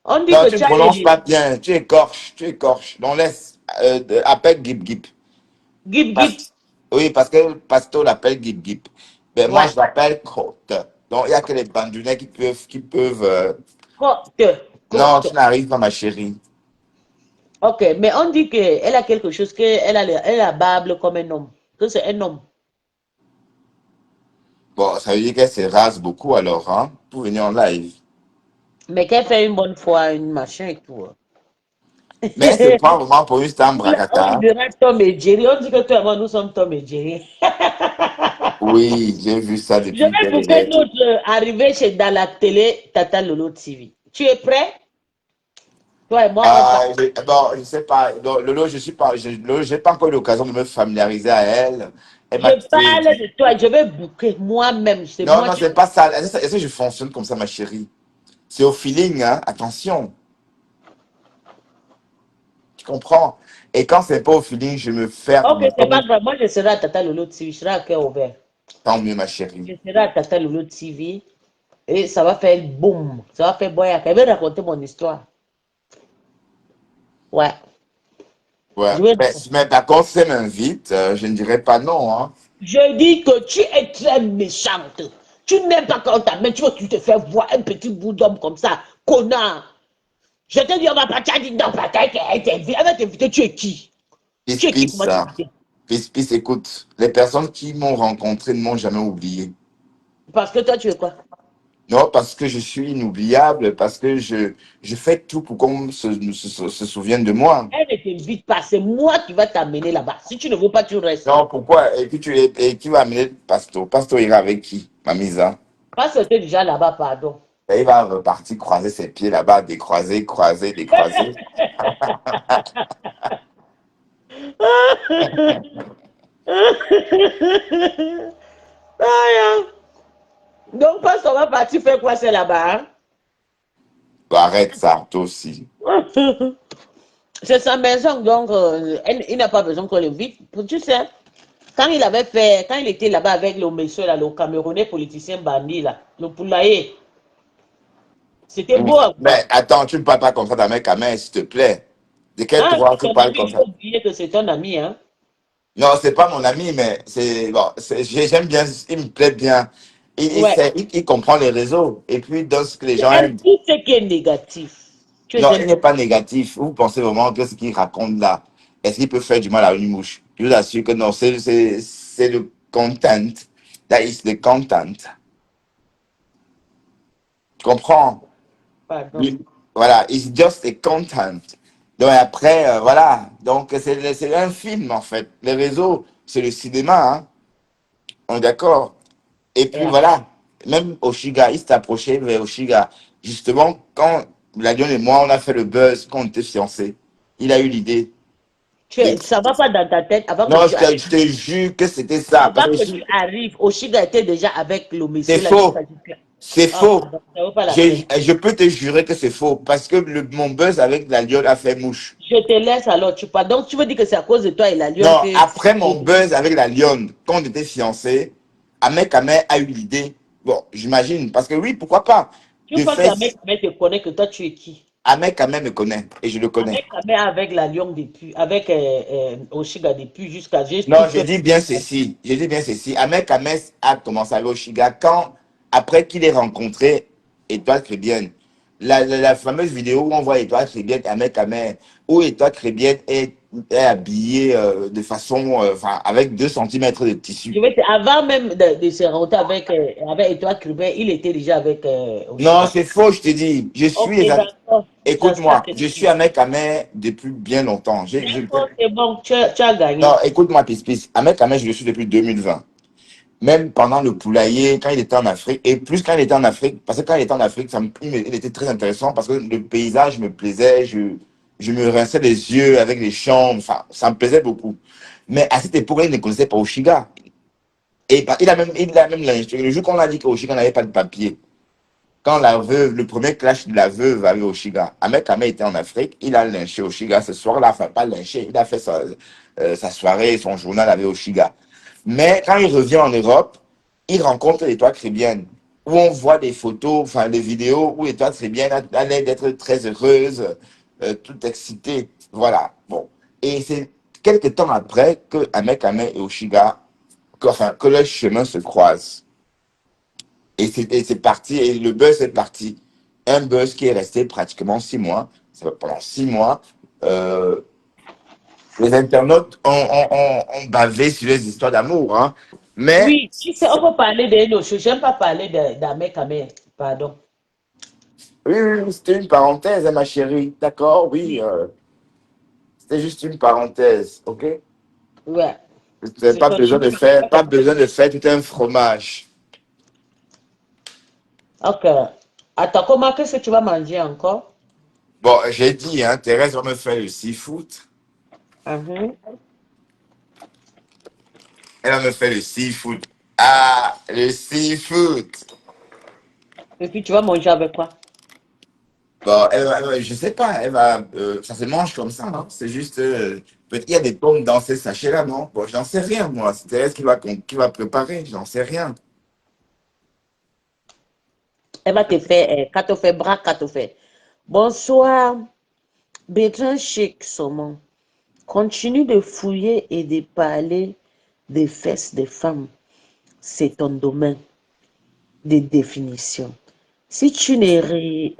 On dit Non, que tu ne tu as prononces les pas bien, tu écorches, tu écorches. Donc laisse, appelle Gip Gip. gip gip. Oui, parce que le pasteur l'appelle Gip Gip. Ben, moi, Ouais. je l'appelle quote. Donc, il n'y a que les bandunais qui peuvent. Côte. Non, Côte. tu n'arrives pas, ma chérie. Ok, mais on dit qu'elle a quelque chose, elle a bable comme un homme. Que c'est un homme. Bon, ça veut dire qu'elle se rase beaucoup alors, hein, pour venir en live. Mais qu'elle fait une bonne fois, une machin et tout. Hein. Mais elle se prend vraiment pour une star On bracata. dira Tom et Jerry. On dit que toi et moi, nous sommes Tom et Jerry. Oui, j'ai vu ça Je depuis vais belle booker lurette. notre arrivée chez dans la télé Tata Lolo TV. Tu es prêt? Toi et moi, on part. Bon, je ne sais pas. Lolo, je suis pas, Lolo, j'ai pas encore eu l'occasion de me familiariser à elle. Elle Je m'a quitté. parle de toi. Je vais booker moi-même. C'est Non, moi non, qui. c'est pas ça. Est-ce que je fonctionne comme ça, ma chérie? C'est au feeling, hein. Attention. Tu comprends? Et quand c'est pas au feeling, je me Ok, ferme. c'est Comme pas grave. Moi, je serai à Tata Lolo TV. Je serai à cœur ouvert. tant mieux, ma chérie. Je serai à Tata Lolo TV. Et ça va faire boum. Ça va faire boire. Je vais raconter mon histoire. Ouais. Ouais. Je vais Mais par contre, si elle m'invite, je ne dirais pas non, hein. Je dis que tu es très méchante. Tu n'aimes pas quand on t'amène, tu te fais voir un petit bout d'homme comme ça, connard. Je te dis, on va partir, elle dit non, pas elle t'invite. Elle va t'inviter, tu es qui? Peace, Tu es qui pour peace, hein. m'inviter? Peace, écoute. Les personnes qui m'ont rencontré ne m'ont jamais oublié. Parce que toi, tu es quoi? Non, parce que je suis inoubliable, parce que je fais tout pour qu'on se souvienne de moi. Elle ne t'invite pas, c'est moi qui va t'amener là-bas. Si tu ne veux pas, tu restes. Non, pourquoi? Et puis qui va amener Pasto? Pasto ira avec qui? Mamisa. Parce que tu es déjà là-bas, pardon. Et il va repartir croiser ses pieds là-bas, décroiser, croiser, décroiser. Ah, donc, parce qu'on va partir faire quoi, c'est là-bas? Bah, arrête ça, toi aussi. Hein? C'est sa maison, donc il n'a pas besoin qu'on l'invite. Tu sais, quand il était là-bas avec le monsieur, là, le Camerounais politicien bandit, là, le poulailler, c'était beau à voir. Mais attends, tu ne parles pas comme ça d'un mec à main, s'il te plaît. De quel Hein, droit c'est tu ton parles ami, comme il faut ça? oublier que c'est ton ami. Hein. Non, c'est pas mon ami, mais c'est bon, j'aime bien, il me plaît bien. Ouais. Il comprend les réseaux. Et puis, dans ce que les Tu gens aimes aiment. tout ce qui est négatif. Tu Non, les il aimes. n'est pas négatif. Vous pensez vraiment que ce qu'il raconte là, est-ce qu'il peut faire du mal à une mouche? Je vous assure que non, c'est le content. That is the content. Tu comprends? Pardon. Oui. Voilà, it's just a content. Donc après, voilà. Donc c'est un film en fait. Les réseaux, c'est le cinéma, hein. On est d'accord. Et puis Yeah. voilà, même Oshiga, il s'est approché vers Oshiga. Justement, quand Ladion et moi, on a fait le buzz, quand on était fiancés, il a eu l'idée. Et Ça va pas dans ta tête avant que non, tu arrives. je te jure que c'était ça. Parce Avant que que tu arrives, Oshiga était déjà avec le c'est monsieur là faux. jusqu'à jusqu'à. C'est Ah, faux. pardon, ça vaut pas la peine. Je peux te jurer que c'est faux. Parce que mon buzz avec la lionne a fait mouche. Je te laisse alors, tu pars. Donc, tu veux dire que c'est à cause de toi et la lionne Non, que. après mon buzz avec la lionne, quand on était fiancés, Ahmed Kamer a eu l'idée. Bon, j'imagine. Parce que oui, pourquoi pas? Tu De crois fait, qu'un mec te connaît que toi, tu es qui? Ahmed Kamer me connaît. Et je le Un connais. mec avec la lionne depuis, avec Oshiga depuis jusqu'à. Non, je dis bien ceci. Je dis bien ceci. Ahmed Kames a commencé avec Oshiga quand, après qu'il ait rencontré Étoile Crébienne. La fameuse vidéo où on voit Étoile Crébienne, Ahmed Kamer, où Étoile Crébienne est habillée de façon, enfin, avec 2 centimètres de tissu. Avant même de se rencontrer avec Étoile Crubin, il était déjà avec Non, Oshiga. c'est faux, je te dis. Je Ok, suis, d'accord. Ça écoute-moi, c'est je suis dit. Ahmed Kamer depuis bien longtemps. D'accord, c'est bon, tu as Non, gagné. écoute-moi, Pis. Ahmed Kamer, je le suis depuis 2020. Même pendant le poulailler, quand il était en Afrique, et plus quand il était en Afrique, parce que quand il était en Afrique, il était très intéressant parce que le paysage me plaisait, je me rinçais les yeux avec les champs, enfin, ça me plaisait beaucoup. Mais à cette époque-là, il ne connaissait pas Oshiga. Et il a même lynché. Le jour qu'on a dit qu'Oshiga n'avait pas de papier, quand la veuve, le premier clash de la veuve avec Oshiga, Ahmed Kame était en Afrique, il a lynché Oshiga ce soir-là, enfin pas lynché, il a fait sa soirée, son journal avec Oshiga. Mais quand il revient en Europe, il rencontre l'Étoile Crébienne, où on voit des photos, enfin des vidéos où l'Étoile Crébienne a l'air d'être très heureuse, toute excitée. Voilà, bon. Et c'est quelques temps après que Ahmed Kame et Oshiga, que leurs chemins se croisent. Et c'est parti, et le buzz est parti. Un buzz qui est resté pratiquement 6 mois. Pendant 6 mois, euh, les internautes ont bavé sur les histoires d'amour. Hein. Mais, Oui, tu sais, on peut parler de nos choses. J'aime pas parler d'un mec à mec. Pardon. oui, oui, oui, c'était une parenthèse, hein, ma chérie. D'accord, oui. Oui, C'était juste une parenthèse, ok? ouais. Vous n'avez Je continue. pas besoin de faire tout un fromage. Ok. Attends, comment qu'est-ce que tu vas manger encore? Bon, j'ai dit, hein, Thérèse va me faire le seafood. Mhm. Elle va me faire le seafood. Ah, le seafood. Et puis tu vas manger avec quoi? Bon, je sais pas, ça se mange comme ça, non? C'est juste, peut-être qu'il y a des pommes dans ces sachets-là, non? Bon, j'en sais rien, moi. C'est Thérèse qui va préparer, j'en sais rien. Elle va te faire, quand tu fais bras, quand tu fais. Bonsoir, Bertrand Chic Saumon. Continue de fouiller et de parler des fesses des femmes. C'est ton domaine de définition. Si tu ne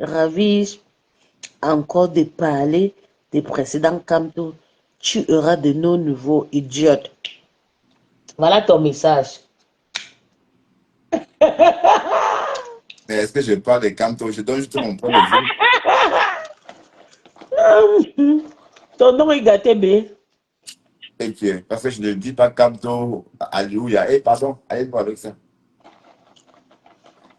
ravises encore de parler des précédents Camto, tu auras de nos nouveaux idiotes. Voilà ton message. Mais est-ce que je parle des cantos? Je donne juste mon point de vue. Ton nom est gâté, B. Et que, parce que je ne dis pas canto, alléluia. Eh, pardon, allez voir avec ça.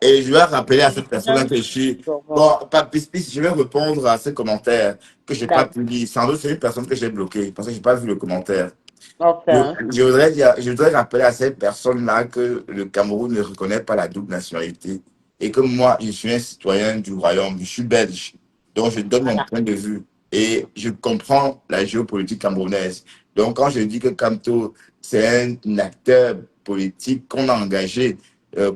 Et je vais rappeler à cette personne que je suis. Bon, pas je vais répondre à ce commentaire que je n'ai pas pu lire. Sans doute, c'est une personne que j'ai bloquée parce que je n'ai pas vu le commentaire. Ok. Je voudrais rappeler à cette personne-là que le Cameroun ne reconnaît pas la double nationalité et que moi, je suis un citoyen du royaume, je suis belge. Donc, je donne mon point de vue et je comprends la géopolitique camerounaise. Donc, quand je dis que Kamto, c'est un acteur politique qu'on a engagé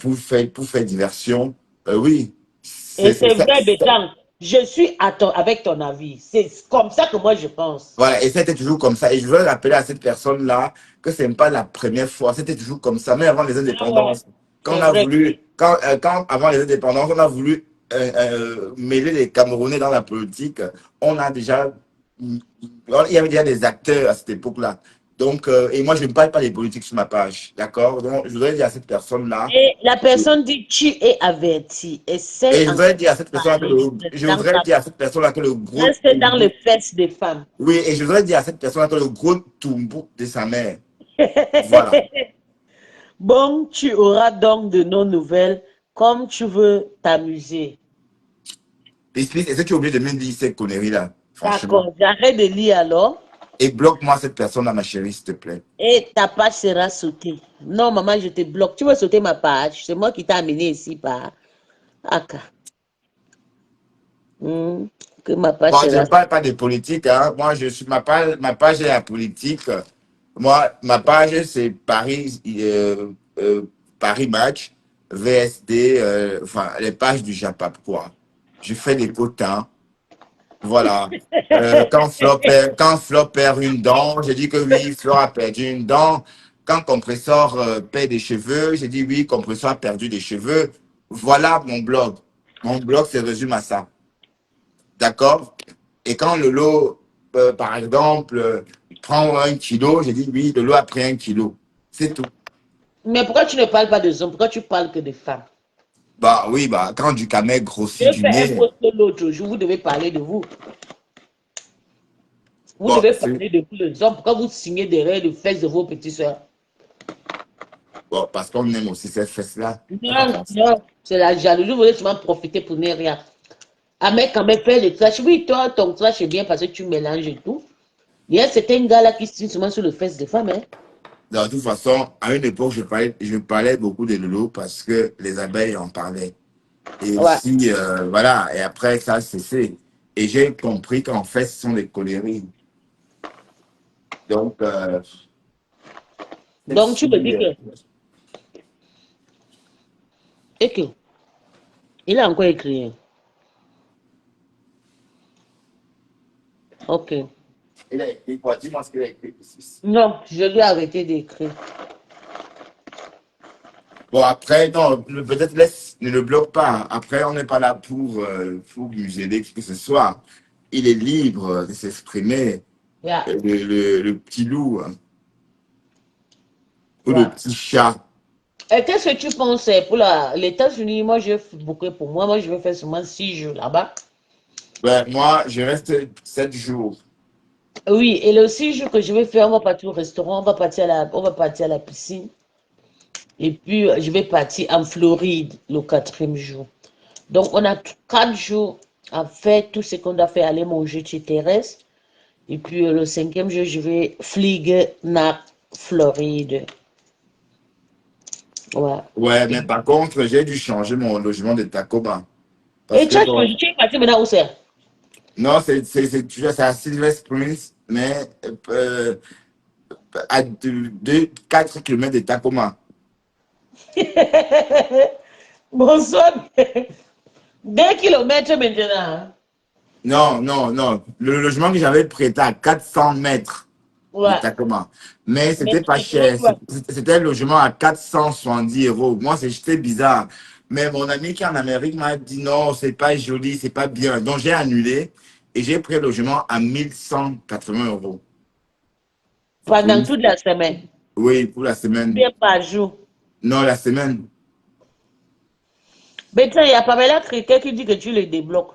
pour faire diversion, oui, Et c'est ça. vrai, Bétang. Je suis avec ton avis. C'est comme ça que moi je pense. Voilà, et c'était toujours comme ça. Et je veux rappeler à cette personne-là que ce n'est pas la première fois, c'était toujours comme ça. Mais avant les Ah ouais, indépendances, quand c'est vrai. quand avant les indépendances, on a voulu mêler les Camerounais dans la politique, on a déjà, il y avait déjà des acteurs à cette époque-là. Donc, et moi, je ne parle pas des politiques sur ma page, d'accord? Donc, je voudrais dire à cette personne-là, Et la personne dit, tu es averti. Essaye et je encore voudrais dire à de cette personne-là parler je dans voudrais ta... dire à cette personne-là que le gros Reste dans les Toumbouk, fesses des femmes. oui, et je voudrais dire à cette personne-là que le gros Toumbouk de sa mère. Voilà. Bon, tu auras donc de nos nouvelles comme tu veux t'amuser. Est-ce que tu es obligé de me dire ces conneries-là, franchement? D'accord, j'arrête de lire alors Et bloque-moi cette personne-là, ma chérie, s'il te plaît. et ta page sera sautée. Non, maman, je te bloque. Tu veux sauter ma page? C'est moi qui t'ai amené ici par Aka. Que ma page Bon, je sera ne parle pas de politique, hein. Moi, ma page est la politique. Moi, ma page, c'est Paris Match, VSD, enfin, les pages du Japap, quoi. Je fais des quotas. Voilà. Quand Flo perd une dent, j'ai dit que oui, Flo a perdu une dent. Quand Compressor perd des cheveux, j'ai dit oui, Compressor a perdu des cheveux. Voilà mon blog. Mon blog se résume à ça. D'accord? Et quand le lot, par exemple, prend 1 kilo, j'ai dit oui, le lot a pris 1 kilo. C'est tout. Mais pourquoi tu ne parles pas des hommes? Pourquoi tu parles que des femmes? Bah oui, bah quand du camel Je grossit du fais un nez, post l'autre jour, vous devez parler de vous. Vous bon, devez parler de vous les hommes. Pourquoi vous signez derrière les fesses de vos petites soeurs? bon, parce qu'on aime aussi ces fesses-là. Non, non, c'est la jalousie. Vous voulez seulement profiter pour ne rien. Ah, mais quand même faire le trash. Oui, toi, ton trash est bien parce que tu mélanges et tout. Il y a certains gars là qui signent seulement sur le fesses des femmes. Hein. De toute façon, à une époque, je parlais beaucoup de Lolo parce que les abeilles en parlaient. Et Ouais. aussi, voilà, et après, ça a cessé. Et j'ai compris qu'en fait, ce sont des coléries. Donc, Donc, tu me celle-ci, dis que il a encore écrit. Hein. Ok. il a écrit quoi? Dis-moi ce qu'il a écrit ici. Non, je lui ai arrêté d'écrire. Bon, après, non, peut-être ne le bloque pas. Après, on n'est pas là pour museler qui que ce soit. Il est libre de s'exprimer. Yeah. Le petit loup, hein, ou le Ouais. petit chat. Et qu'est-ce que tu penses pour les États-Unis? Moi, je vais boucler pour moi. Moi, je vais faire seulement 6 jours là-bas. Ben, moi, je reste 7 jours. Oui, et le 6 jours que je vais faire, on va partir au restaurant, on va partir à la piscine. Et puis, je vais partir en Floride le 4e jour. Donc, on a 4 jours à faire tout ce qu'on doit faire, aller manger chez Thérèse. Et puis, le 5e jour, je vais fliegen nach Floride. Ouais. Ouais, mais par contre, j'ai dû changer mon logement de Tacoba. Parce Et que, bon, tu es parti maintenant où c'est? non, tu vois, c'est à Silver Springs, mais à 4 km de Tacoma. Bonsoir. 2 kilomètres maintenant. Non, non, non. Le logement que j'avais prêté à 400 mètres de Ouais. Tacoma. Mais Mais c'était pas maintenant, cher. C'était un logement à 470 euros. Moi, c'était bizarre. Mais mon ami qui est en Amérique m'a dit non, c'est pas joli, c'est pas bien. Donc, j'ai annulé et j'ai pris le logement à 1180 euros. pendant Oui, toute la semaine. oui, pour la semaine. Bien par jour. Non, la semaine. Mais tiens, il y a Pamela Cricket qui dit que tu les débloques.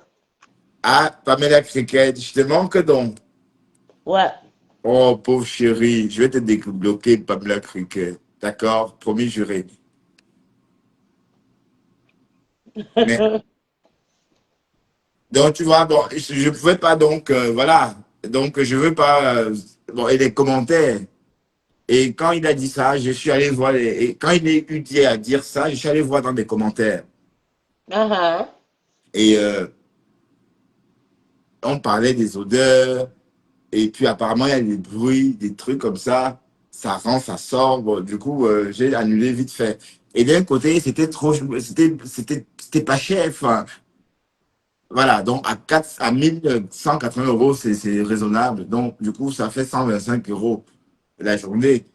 Ah, Pamela Cricket, je te manque donc. Ouais. Oh, pauvre chérie, je vais te débloquer, Pamela Cricket. D'accord? Promis, juré. Mais, donc, tu vois, bon, je ne pouvais pas, donc, voilà. Donc, je veux pas. Bon, et les commentaires. Et quand il a dit ça, je suis allé voir. Et quand il est eu dit à dire ça, je suis allé voir dans des commentaires. Ah, Et on parlait des odeurs. Et puis, apparemment, il y a des bruits, des trucs comme ça. Ça rentre, ça sort. Bon, du coup, j'ai annulé vite fait. Et d'un côté, c'était trop. C'était pas cher. Enfin, voilà, donc à 1180 euros, c'est raisonnable. Donc, du coup, ça fait 125 euros la journée.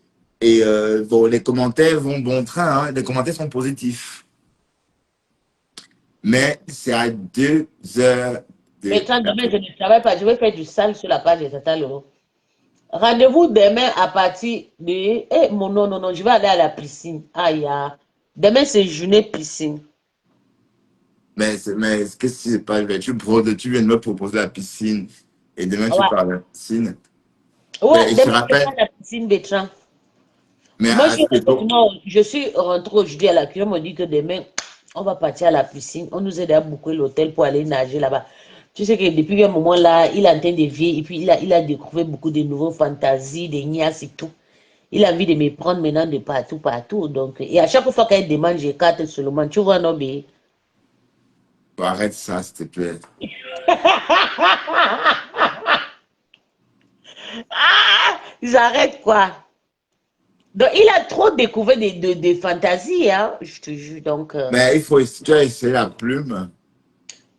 Et bon, les commentaires vont bon train, hein, les commentaires sont positifs. Mais c'est à 2 heures de Bertrand, demain, je l'après. ne travaille pas. Je vais faire du sale sur la page de Tata Lolo. Rendez-vous demain à partir de... Eh, non, non, non, je vais aller à la piscine. Aïe, aïe. Demain, c'est journée piscine. Mais qu'est-ce qui se passe? Tu viens de me proposer la piscine et demain tu Ouais, pars à la piscine. ouais, Mais je te demain, je vais à rappelle, la piscine, Bertrand. mais Moi, à ce tôt, je suis rentrée aujourd'hui à la cuisine. On me dit que demain, on va partir à la piscine. On nous aide à booker l'hôtel pour aller nager là-bas. Tu sais que depuis un moment là, il est en train de vieillir et puis il a découvert beaucoup de nouveaux fantasies, des niaises et tout. Il a envie de me prendre maintenant de partout, partout. Donc, et à chaque fois qu'elle demande, j'écarte seulement. Tu vois, non, mais... arrête ça, s'il te plaît. J'arrête quoi? Donc, il a trop découvert des fantasies, hein, je te jure. Donc, Mais tu as essayé la plume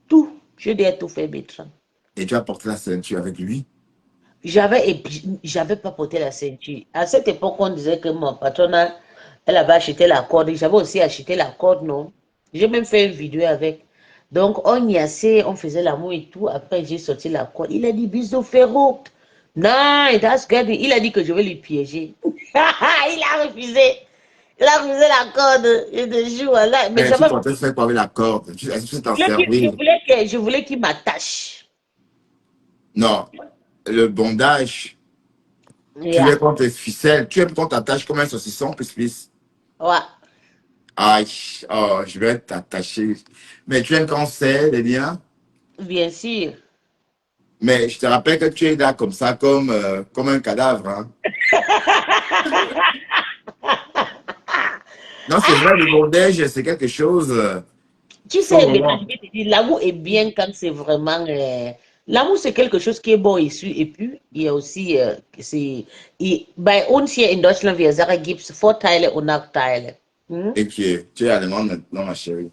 tout. Je dois tout faire, Bertrand. et tu as porté la ceinture avec lui. J'avais pas porté la ceinture. À cette époque, on disait que mon patron, elle avait acheté la corde. J'avais aussi acheté la corde, non? J'ai même fait une vidéo avec. Donc, on y assez, on faisait l'amour et tout. Après, j'ai sorti la corde. Il a dit, bisous, Ferro. Non, that's good. Il a dit que je vais lui piéger. Il a refusé. Il a refusé la corde. Je te jure, là. Mais Mais tu j'avais, comptais faire quoi avec la corde? Est-ce que tu t'en je servir? voulais je voulais qu'il m'attache. Non, le bondage. Tu veux Yeah. qu'on te ficelle, tu aimes qu'on t'attache comme un saucisson, plus. Ouais, Aïe, oh, je vais t'attacher. Mais tu aimes quand c'est les liens? bien sûr. Mais je te rappelle que tu es là comme ça, comme un cadavre. Hein. Non, c'est vrai, le bondage, c'est quelque chose. Tu Faut sais, Bétan, je vraiment. vais te dire, l'amour est bien quand c'est vraiment. L'amour, c'est quelque chose qui est bon et puis, il y a aussi. Bei uns hier in Deutschland, wir sagen, gibt es Vorteile und Nachteile. Hmm? Et tu es allemand maintenant, ma chérie.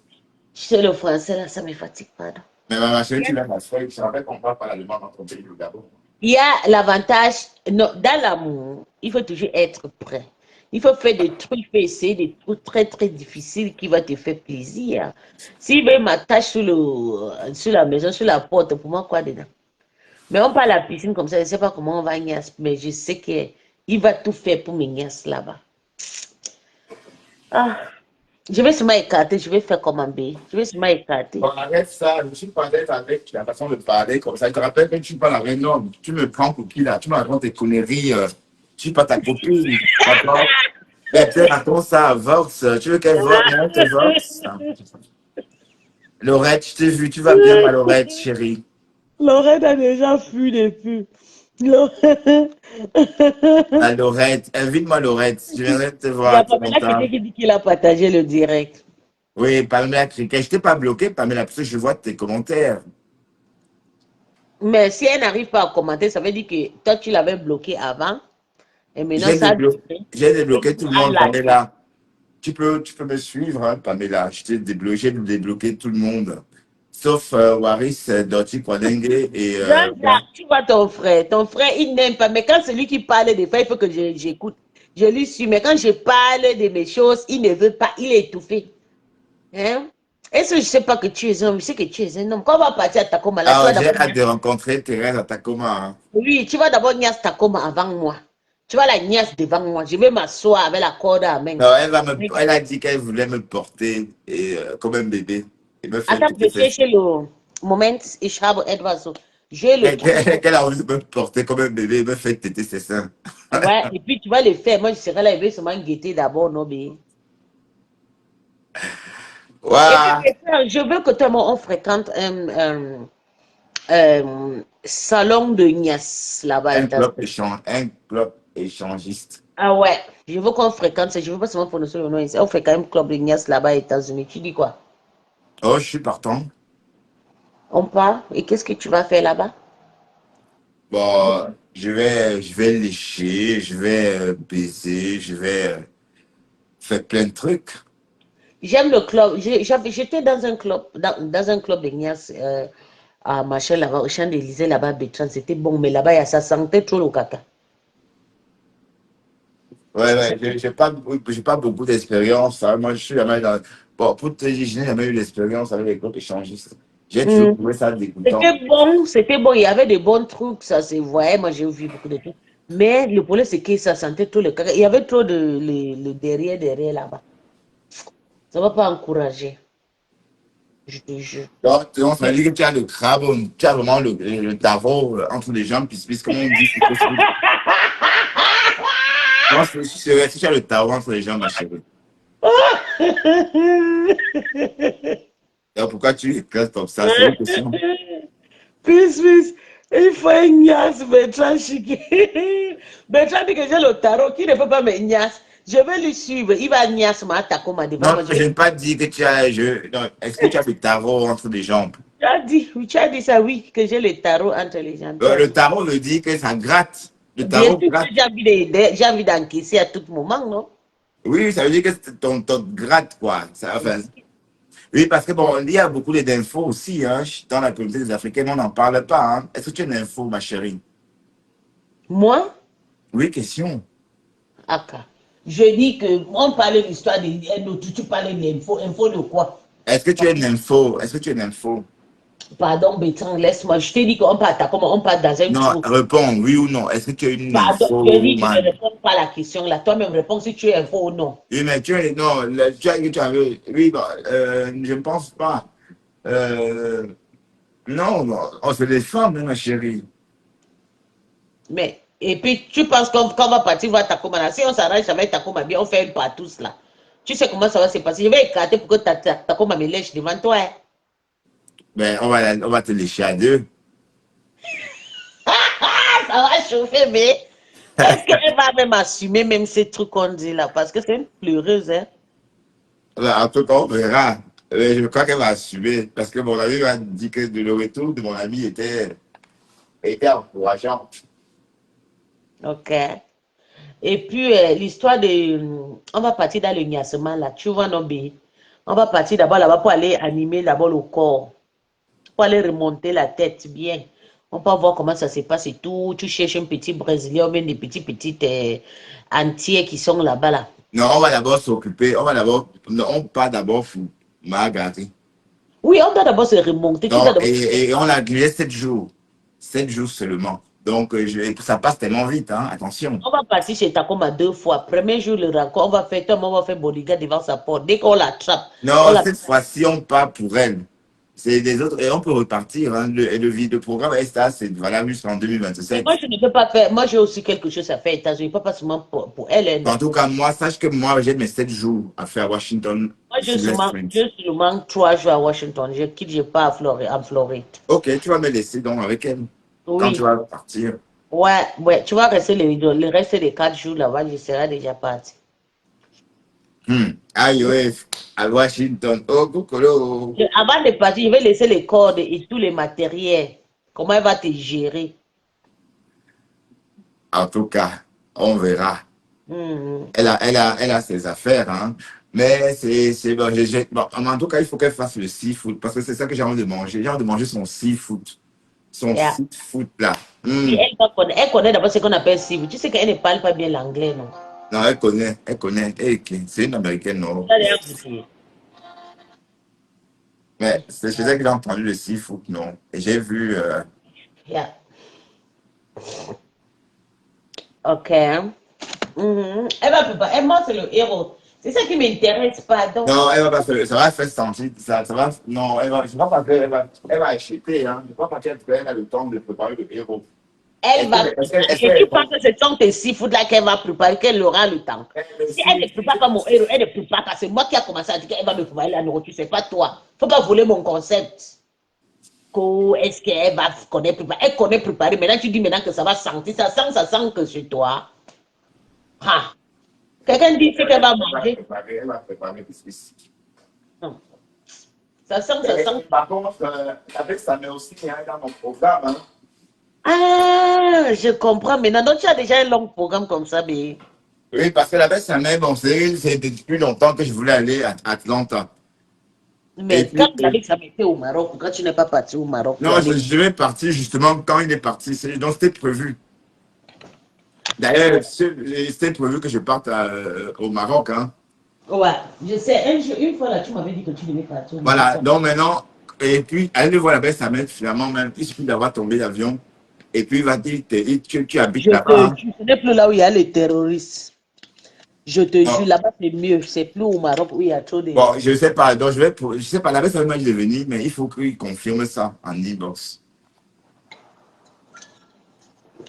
Tu sais, le français, là, ça me fatigue, pardon. Mais ma chérie, tu l'as ma feuille. Je te rappelle qu'on parle pas l'allemand dans ton pays, le Gabon. Il y a l'avantage, non, dans l'amour, il faut toujours être prêt. Il faut faire des trucs, il faut essayer des trucs très, très difficiles qui vont te faire plaisir. S'il veut m'attacher sur la maison, sur la porte, pour moi, quoi dedans? Mais on parle à la piscine comme ça, je ne sais pas comment on va niasse, mais je sais qu'il va tout faire pour me niasse là-bas. Ah, je vais seulement écarter, je vais faire comme un B. Je vais seulement écarter. Bon, arrête ça, je ne suis pas d'être avec la façon de parler comme ça. Je te rappelle que tu parles avec un homme. Tu me prends pour qui là? Tu me racontes tes conneries. Je suis pas ta copine. D'accord? Mais peut-être attends ça, Vox. Tu veux qu'elle vote? Non, te Vox. Laurette, je t'ai vu. Tu vas bien, ma Laurette, chérie. Lorraine a déjà fui depuis. La Laurette, invite-moi Laurette. Je viendrai te Il y a voir tout Pamela longtemps. qui dit qu'il a partagé le direct. Oui, Pamela Criquet. Je t'ai pas bloqué, Pamela, parce que je vois tes commentaires. Mais si elle n'arrive pas à commenter, ça veut dire que toi, tu l'avais bloqué avant. Et maintenant, J'ai ça a débloqué, duré. j'ai Et débloqué tout le maintenant, monde, elle l'a. Pamela. Tu peux me suivre, hein, Pamela. J'ai débloqué tout le monde. Sauf Waris, Doti Kwanenge et bon. Jean-Jacques, tu vois ton frère, il n'aime pas. Mais quand c'est lui qui parle des fois, il faut que j'écoute. Je lui suis. Mais quand je parle de mes choses, il ne veut pas. Il est étouffé. Hein? Est-ce que je ne sais pas que tu es un homme? Je sais que tu es un homme. Quand on va partir à Takoma, là, tu Ah, vas j'ai d'abord. hâte de rencontrer Thérèse à Tacoma. Hein. Oui, tu vas d'abord niasse Takoma avant moi. Tu vas la niasse devant moi. Je vais m'asseoir avec la corde à main. Non, elle a dit qu'elle voulait me porter comme un bébé et me faire Attends, péter je ses cherche le Moment, ich habe etwas so. J'ai le truc. qu'elle a envie de me porter comme un bébé et me faire téter ses seins. Ouais, et puis tu vas le faire. Moi, je serai là, je vais seulement guetter d'abord, non, mais. Et puis, Waouh! je veux que toi et moi, on fréquente un salon de Nias là-bas à États-Unis. Un club échangiste. Ah ouais, je veux qu'on fréquente ça. Je veux pas seulement prononcer le nom ici. On fréquente un club de Nias là-bas aux États-Unis. Tu dis quoi? Oh, je suis partant. On part. Et qu'est-ce que tu vas faire là-bas? Bon, je vais lécher, je vais baiser, je vais faire plein de trucs. J'aime le club. J'étais dans un club de Nias à machin là-bas, au Champs-Élysées là-bas, Bertrand. C'était bon, mais là-bas, ça sentait trop le caca. Ouais, j'ai pas beaucoup d'expérience. Hein. Moi, je suis jamais dans. Bon, pour te dire, je n'ai jamais eu l'expérience avec les groupes échangistes. J'ai toujours Hmm. trouvé ça dégoûtant. C'était bon, il y avait des bons trucs, ça se voyait, moi j'ai vu beaucoup de trucs. Mais le problème, c'est que ça sentait trop le caca. Il y avait trop de le derrière là-bas. Ça ne va pas encourager, je te jure. Donc, ça veut dire que tu as le crabe, tu as vraiment le tarot entre les jambes, puis comme on dit, c'est possible. Non, si tu as le tarot entre les jambes, ma chérie. Alors, pourquoi tu éclates comme ça? C'est une question. Puis, il faut un niasse, Bertrand Chiquet. Bertrand dit que j'ai le tarot, qui ne peut pas me niasse. Je vais lui suivre. Il va niasse ma takoma devant Non, moi. je n'ai pas dit que tu as. Non, est-ce que tu as le tarot entre les jambes? Tu as dit ça, oui, que j'ai le tarot entre les jambes. Tu as Le dit. tarot me dit que ça gratte. Le Bien tarot sûr que gratte. j'ai envie d'encaisser à tout moment, non? Oui, ça veut dire que ton gratte, quoi. Enfin, oui, parce que bon, il y a beaucoup d'infos aussi, hein, dans la communauté des Africains, on n'en parle pas, hein. Est-ce que tu as une info, ma chérie? Moi, Oui, question. Aka. Je dis que on parlait de l'histoire de tu parlais d'info. Info de quoi? Est-ce que tu as une info? Est-ce que tu as une info? Pardon, Bertrand, laisse-moi. Je t'ai dit qu'on part comment on part dans un Non, trou. réponds, oui ou non. Est-ce que tu as une Pardon, info, je dis, tu ne man? réponds pas à la question là. Toi-même réponds si tu es info ou non. Oui, mais non, tu avais, oui, bon, je ne pense pas. Euh, non, non, on se défend, ma chérie. Mais, et puis, tu penses qu'on va partir voir Takoma là. Si on s'arrange avec Takoma bien, on fait une part tous là. Tu sais comment ça va se passer. Je vais écarter pour que Takoma me lèche devant toi. Hein. Ben, on va te lécher à deux. Ah, ça va chauffer, mais est-ce qu'elle va même assumer même ces trucs qu'on dit là? Parce que c'est une pleureuse, hein? Ben, en tout cas, on verra. Je crois qu'elle va assumer. Parce que mon ami m'a dit que le retour de mon ami était encourageant. Ok. Et puis, l'histoire de. On va partir dans le niassement là. Tu vois, non, B? On va partir d'abord là-bas pour aller animer d'abord le corps. Pour aller remonter la tête bien. On peut voir comment ça se passe et tout. Tu cherches un petit Brésilien ou même des petites entiers qui sont là-bas là. Non, on va d'abord s'occuper. Non, on part d'abord pour Margaret. Oui, on doit d'abord se remonter. Tu dois Non, d'abord. et on a grillé 7 jours. 7 jours seulement. Donc, ça passe tellement vite, hein. Attention. On va partir chez Takoma 2 fois. Premier jour, le rencontre, on va faire bodyguard devant sa porte. Dès qu'on l'attrape, on Non, la. cette fois-ci, on part pour elle. C'est des autres, et on peut repartir, hein. Le programme ESTA, c'est valable jusqu'en Mais moi, 2027. je ne peux pas faire. Moi, j'ai aussi quelque chose à faire aux États-Unis. Pas seulement pour elle, hein, En non. tout cas, moi, sache que moi, j'ai mes 7 jours à faire à Washington Moi, sur les Springs. j'ai seulement 3 jours à Washington. Je quitte, je pars en Floride. Ok, tu vas me laisser donc avec elle quand tu Oui. vas partir. Ouais, ouais. Tu vas rester le reste des 4 jours là-bas. Je serai déjà parti. Aïe, ouais, à Washington. Oh, coucou. Avant de partir, je vais laisser les cordes et tous les matériels. Comment elle va te gérer? En tout cas, on verra. Mhm. Elle a ses affaires, hein. Mais c'est bon, bon, en tout cas, il faut qu'elle fasse le seafood parce que c'est ça que j'ai envie de manger. J'ai envie de manger son seafood. Son Yeah. seafood là. Puis elle connaît d'abord ce qu'on appelle cible. Tu sais qu'elle ne parle pas bien l'anglais, non? Non, elle connaît, elle connaît. C'est une américaine, non. Ça, d'ailleurs, goûté. Mais c'est ça que j'ai entendu le seafood, non. Et j'ai vu. Yeah. Ok. Mhm. Elle va préparer. Moi, c'est le héros. C'est ça qui m'intéresse, pardon. Non, elle va pas faire. Ça va faire sentir. Ça va. Non, elle va. Je ne sais pas parce elle va acheter, hein. Je ne sais pas parce qu'elle a le temps de préparer le héros. Elle va préparer. Et tu penses que ce sont tes seafood là qu'elle va préparer, qu'elle aura le temps. Si elle ne prépare pas mon héros, elle ne prépare pas. C'est moi qui a commencé à dire qu'elle va me préparer la nourriture. C'est pas toi. Faut pas voler mon concept. Est-ce qu'elle va connaître préparer? Elle connaît préparer. Maintenant, tu dis maintenant que ça va sentir. Ça sent que c'est toi. Ah. Quelqu'un dit ce qu'elle va manger. Elle va préparer parce que Non. Ça sent. par contre, avec sa mère aussi, hein, dans mon programme, hein. Ah, je comprends maintenant. Donc, tu as déjà un long programme comme ça, mais. Oui, parce que la baisse sa mère, bon, c'est depuis longtemps que je voulais aller à Atlanta. Et Mais puis, quand vous avez ça mettait au Maroc, quand tu n'es pas parti au Maroc pour non, aller. je devais partir justement quand il est parti. Donc, c'était prévu. D'ailleurs, c'était prévu que je parte au Maroc, hein. Ouais, je sais, une fois là, tu m'avais dit que tu devais partir au Voilà, Maroc. donc maintenant, et puis, aller le voir la belle sa mère, finalement, même, il suffit d'avoir tombé l'avion, et puis il va dire, tu habites Je là-bas, te hein. jure, ce n'est plus là où il y a les terroristes. Je te jure, Non. là-bas c'est mieux. C'est plus au Maroc où il y a trop de. Bon, je ne sais pas, donc je sais pas, la belle sa mère m'a dit de venir, mais il faut qu'il confirme ça en inbox.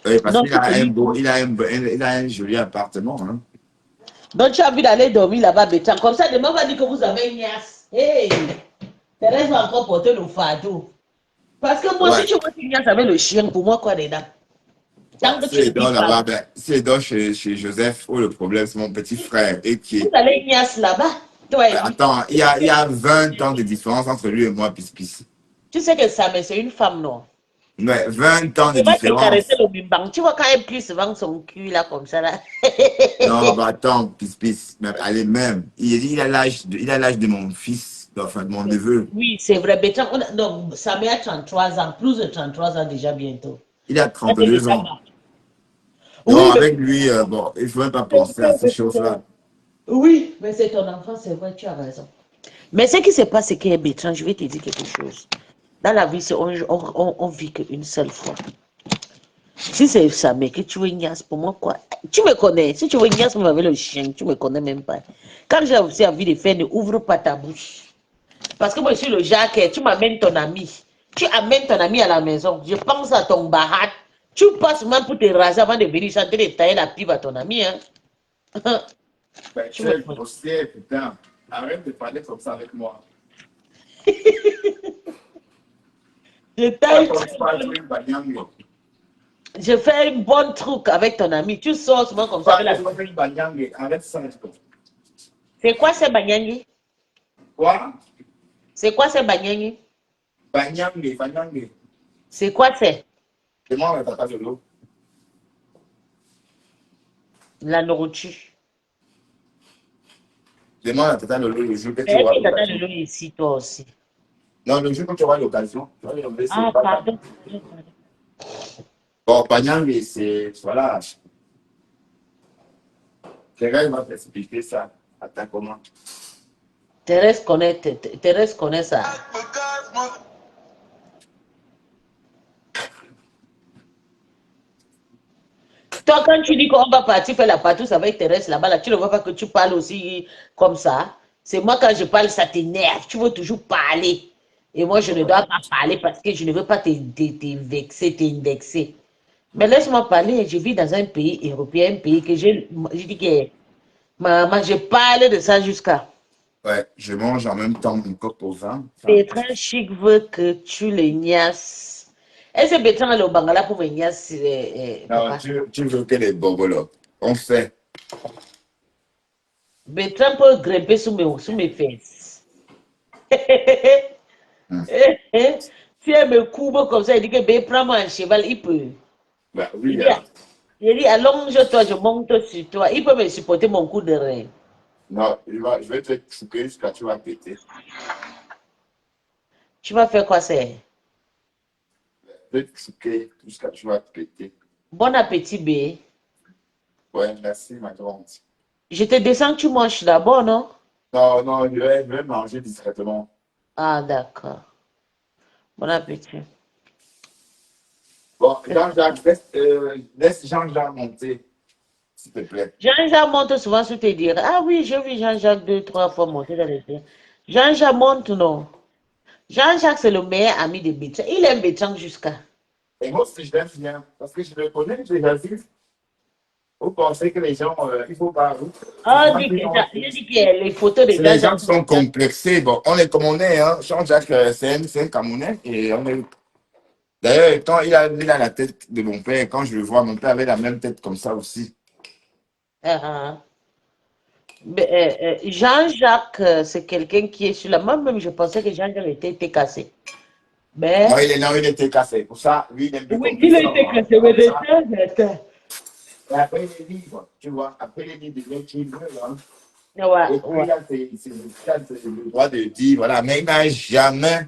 Oui, parce Non, qu'il si a c'est un lui. beau, il a un joli appartement, hein. Donc tu as envie d'aller dormir là-bas, Bétan. Comme ça, demain, on va dire que vous avez une niasse. Hey, Thérèse va encore porter le fardeau. Parce que moi, si Ouais. tu vois une niasse avec le chien, pour moi, quoi dedans? Bon, Tant que si tu ne elle dis dort pas, là-bas, ben, si elle dort chez Joseph, oh, le problème, c'est mon petit frère, et vous qui allez une niasse là-bas, toi et lui. attends, il y a 20 ans de différence entre lui et moi, Pis. Tu sais que ça, mais c'est une femme, non? Ouais, 20 ans de Elle va te caresser différence. le bimbang. Tu vois quand elle plie souvent son cul là, comme ça là. Non, bah attends, mais allez même. Il a l'âge de mon fils, enfin de mon neveu. Oui, c'est vrai. Bétan, donc, sa mère a 33 ans, plus de 33 ans déjà bientôt. Il a Ça, c'est 32 déjà ans. mal. Donc Oui, mais avec lui, bon, il ne faut même pas penser à ces choses-là. oui, mais c'est ton enfant, c'est vrai, tu as raison. Mais ce qui se passe, c'est qu'il est Bétan, je vais te dire quelque chose. Dans la vie, on vit qu'une seule fois. Si c'est ça, mais que tu veux Ignace, pour moi, quoi? Tu me connais. Si tu veux Ignace, même avec le chien, tu me connais même pas. Quand j'ai aussi envie de faire, ne ouvre pas ta bouche. Parce que moi, je suis le Jacques, tu m'amènes ton ami. Tu amènes ton ami à la maison. Je pense à ton bahat. Tu passes même pour te raser avant de venir chanter de tailler la pipe à ton ami. Hein? Ben, Tu tu me es connais. grossier, putain. Arrête de parler comme ça avec moi. Je Tu taille commences par jouer une bagnole. je fais un bon truc avec ton ami. Tu sors souvent comme ça avec Pas la. jouer une bagnole. Arrête ça. C'est quoi ces banyangis? Quoi? C'est quoi ces banyangis? Bagnole. C'est quoi c'est? Demande à Tata Lolo. La nourriture. Demande à Tata Lolo le jour que tu Mais est-ce auras que t'as le l'occasion. lot ici, toi aussi? Non, le jour que tu auras l'occasion, tu vas lui enlever ses Ah, pas. pardon, pardon, pardon. Bon, bagnole, c'est. Voilà. Thérèse va t'expliquer ça. Attends, comment? Thérèse connaît ça. Toi, quand tu dis qu'on va partir faire la partouze avec Thérèse là-bas, là, tu ne vois pas que tu parles aussi comme ça. C'est moi, quand je parle, ça t'énerve. Tu veux toujours parler. Et moi, je ne dois pas parler parce que je ne veux pas te vexer, t'indexer. Mais laisse-moi parler. Je vis dans un pays européen, un pays que je dis que maman, je parle de ça jusqu'à. Ouais, je mange en même temps mon coq au vin. Enfin, Bertrand Chic veut que tu le niasses. Est-ce que Bertrand est au Bangala pour me niasse, non, papa? tu veux que les bobos on fait. Bertrand peut grimper sous mes fesses. Hum. Si elle me couvre comme ça, il dit que ben, prends-moi un cheval, il peut. Bah Il oui, dit, hein. il dit allonge-toi, je monte sur toi. Il peut me supporter mon coup de rein. Non, je vais te choquer jusqu'à tu vas péter. Tu vas faire quoi, c'est? Je vais te choquer jusqu'à tu vas péter. Bon appétit, bé. Ouais, merci, ma grande. Je te descends, tu manges d'abord, non? Non, je vais manger discrètement. Ah, d'accord. Bon appétit. Bon, Jean-Jacques, laisse Jean-Jacques monter, s'il te plaît. Jean-Jacques monte souvent sur tes dires. Ah oui, j'ai vu Jean-Jacques 2, 3 fois monter dans les dires. Jean-Jacques monte, non. Jean-Jacques, c'est le meilleur ami de Bétran. Il aime Bétran jusqu'à. Et moi aussi, je l'aime bien, parce que je le connais, je l'ai déjà vu. Vous pensez que les gens, il faut pas. C'est Ah, les gens qui sont. il dit que les photos de C'est les gens Jean-Jacques. qui sont complexés. Bon, on est comme on est, hein. Jean-Jacques, c'est un Camerounais. Et on est. D'ailleurs, quand il a la tête de mon père, quand je le vois, mon père avait la même tête comme ça aussi. Ah, ah. Jean-Jacques, c'est quelqu'un qui est sur la main. Même, je pensais que Jean-Jacques était cassé. Non, Mais, non, il était cassé. Pour ça, lui, il aime plus oui, qu'on il dise a ça. été cassé, mais Comme ça. Et après les livres, tu vois, après les livres de l'équilibre, hein. ouais, Et puis, ouais. il a le droit de dire, voilà, mais il n'a jamais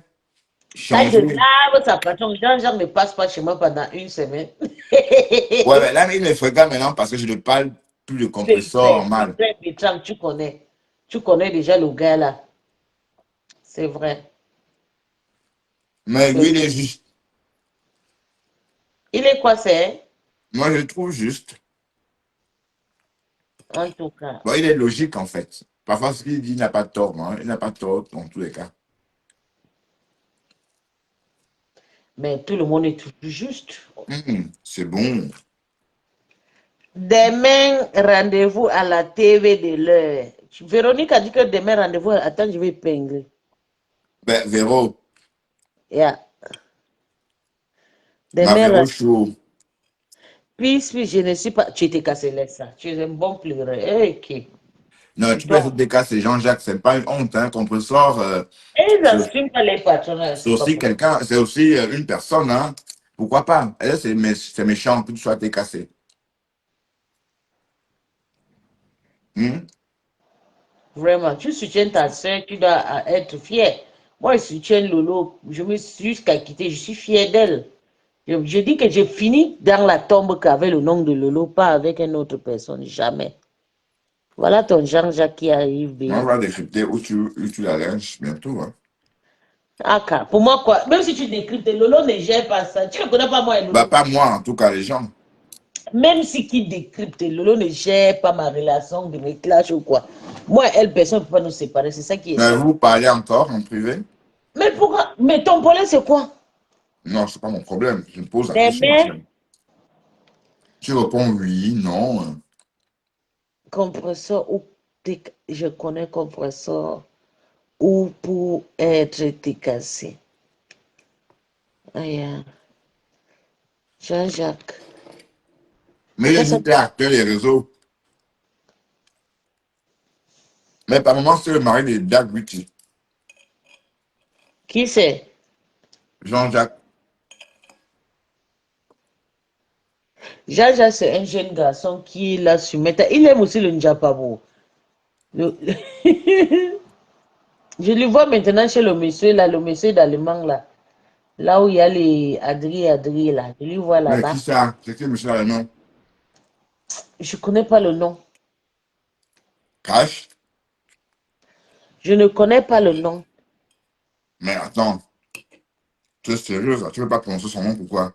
Quand je changé. lave sa patron, Jean-Jacques ne passe pas chez moi pendant une semaine. Ouais, mais là, il me fréquente maintenant parce que je ne parle plus le C'est compresseur vrai, mal. Bertrand, tu connais. Tu connais déjà le gars là. C'est vrai. Mais C'est lui, vrai. il est juste. Il est quoi, c'est? Moi, je le trouve juste. En tout cas. Bon, il est logique, en fait. Parfois, ce qu'il dit, il n'a pas tort. Hein. Il n'a pas tort dans tous les cas. Mais tout le monde est toujours juste. C'est bon. Demain, rendez-vous à la TV de l'heure. Véronique a dit que demain, rendez-vous. Attends, je vais épingler. Ben, Véro, Yeah. ma Demain, Véro chaud. puis je ne suis pas. Tu étais cassé là, ça. Tu es un bon pleureur. Ok. Non, Tu tu peux dois. essayer de casser Jean-Jacques. C'est pas une honte, hein. Contre-sort, Et ils c'est n'assument pas les patrons. c'est C'est pas aussi pour. quelqu'un, c'est aussi une personne, hein. Pourquoi pas? Elle, c'est méchant que tu sois décassé. Vraiment, tu soutiens ta soeur, tu dois être fier. Moi, je soutiens Lolo. Je me suis jusqu'à quitter. Je suis fier d'elle. Je dis que j'ai fini dans la tombe qu'avait le nom de Lolo, pas avec une autre personne. Jamais. Voilà ton Jean-Jacques qui arrive, On B. va décrypter où tu la lynches bientôt, hein. Ah, pour moi, quoi. Même si tu décryptes, Lolo ne gère pas ça. Tu ne connais pas moi et Bah, Lolo. pas moi, en tout cas, les gens. Même si qui décrypte, Lolo ne gère pas ma relation de mes clashs ou quoi. Moi, elle, personne ne peut pas nous séparer. C'est ça qui est Mais ça. vous parlez encore en privé? Mais pourquoi? Mais ton problème, c'est quoi? Non, c'est pas mon problème. Je me pose la question. Demain, Tu réponds oui, non. compresseur ou je connais compresseur ou pour être décassé. Aïe, Jean-Jacques. Mais Pourquoi j'ai ça? dit, t'es acteur les réseaux. Mais par moment, c'est le mari de Dag Witty, Qui c'est? Jean-Jacques. Jean-Jacques, c'est un jeune garçon qui l'a su mettre. Il aime aussi le Njapabo. Le- Je le vois maintenant chez le monsieur, là, le monsieur d'Allemagne, là. Là où il y a les Adri, là. Je le vois Mais qui là-bas. ça? C'est qui, monsieur Allemand? Je ne connais pas le nom. Cash? Je ne connais pas le nom. Mais attends, tu es sérieux, là? Tu veux pas prononcer son nom, pourquoi?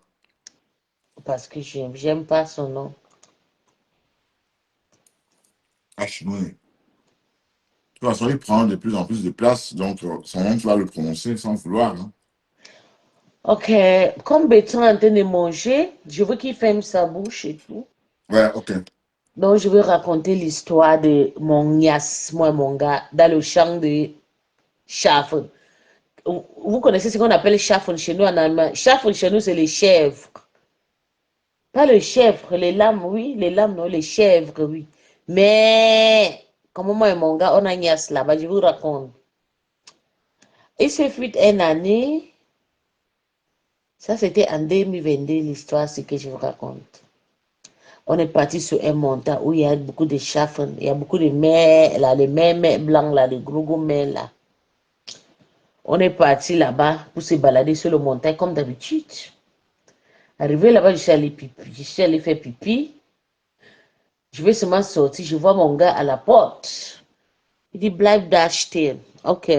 Parce que j'aime pas son nom. Cash, oui. De toute façon, il prend de plus en plus de place, donc son nom, tu vas le prononcer sans vouloir, hein. Ok, comme Bertrand est en train de manger, je veux qu'il ferme sa bouche et tout. Ouais, ok. Donc, je vais raconter l'histoire de mon nias, moi et mon gars, dans le champ de Schaffen. Vous connaissez ce qu'on appelle Schaffen chez nous en allemand. Schaffen chez nous, c'est les chèvres. Pas les chèvres, les lames, oui. Les lames, non, les chèvres, oui. Mais, comme moi et mon gars, on a nias là-bas, je vous raconte. Il se fut une année, ça c'était en 2022, l'histoire, c'est que je vous raconte. On est parti sur un montant où il y a beaucoup de chaffons, il y a beaucoup de mers, là, les mers blancs, là, les gros mers, là. On est parti là-bas pour se balader sur le montagne comme d'habitude. Arrivé là-bas, je suis allé pipi, je suis allé faire pipi. Je vais seulement sortir, je vois mon gars à la porte. Il dit, bleib da stehen. Ok.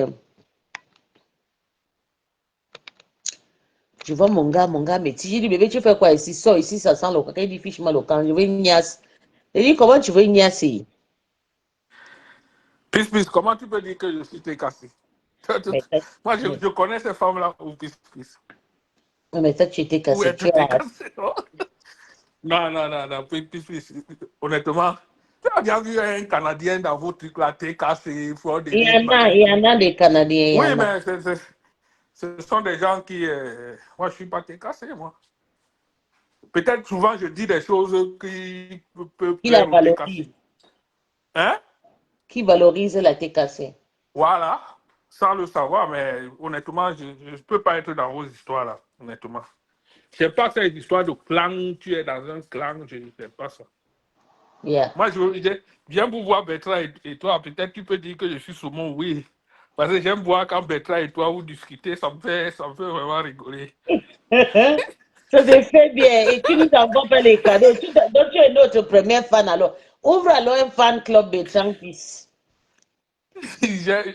Je vois mon gars me dit, j'ai dit, bébé, tu fais quoi ici? Sors ici, ça sent le caca. Il dit, fiche-moi le camp, je veux une niasse. Il dit, comment tu veux une niasse? Peace, comment tu peux dire que je suis cassé? Mais, Moi, mais, je connais ces femmes-là où Peace. mais toi, tu étais Où cassé. être cassé, non? Non, Peace. Honnêtement, tu as déjà vu un Canadien dans vos trucs là, t'es cassé, fraud, Il y des en a, machin. il y en a des Canadiens, il y Oui, en a. mais ce sont des gens qui. Moi, je suis pas cassé, moi. Peut-être souvent, je dis des choses qui peuvent Qui la plaire aux valorise? cassés. Hein? Qui valorise la thé cassée? Voilà, sans le savoir, mais honnêtement, je ne peux pas être dans vos histoires là, honnêtement. Je ne sais pas cette histoire de clan, tu es dans un clan, je ne sais pas ça. Yeah. Moi, je viens pour voir Bertrand et toi, peut-être tu peux dire que je suis saumon, oui. Parce que j'aime voir quand Bertrand et toi vous discutez, ça me fait vraiment rigoler. Ça se fait bien. Et tu nous envoies pas les cadeaux. Donc tu es notre première fan alors. Ouvre alors un fan club Bertrand Peace.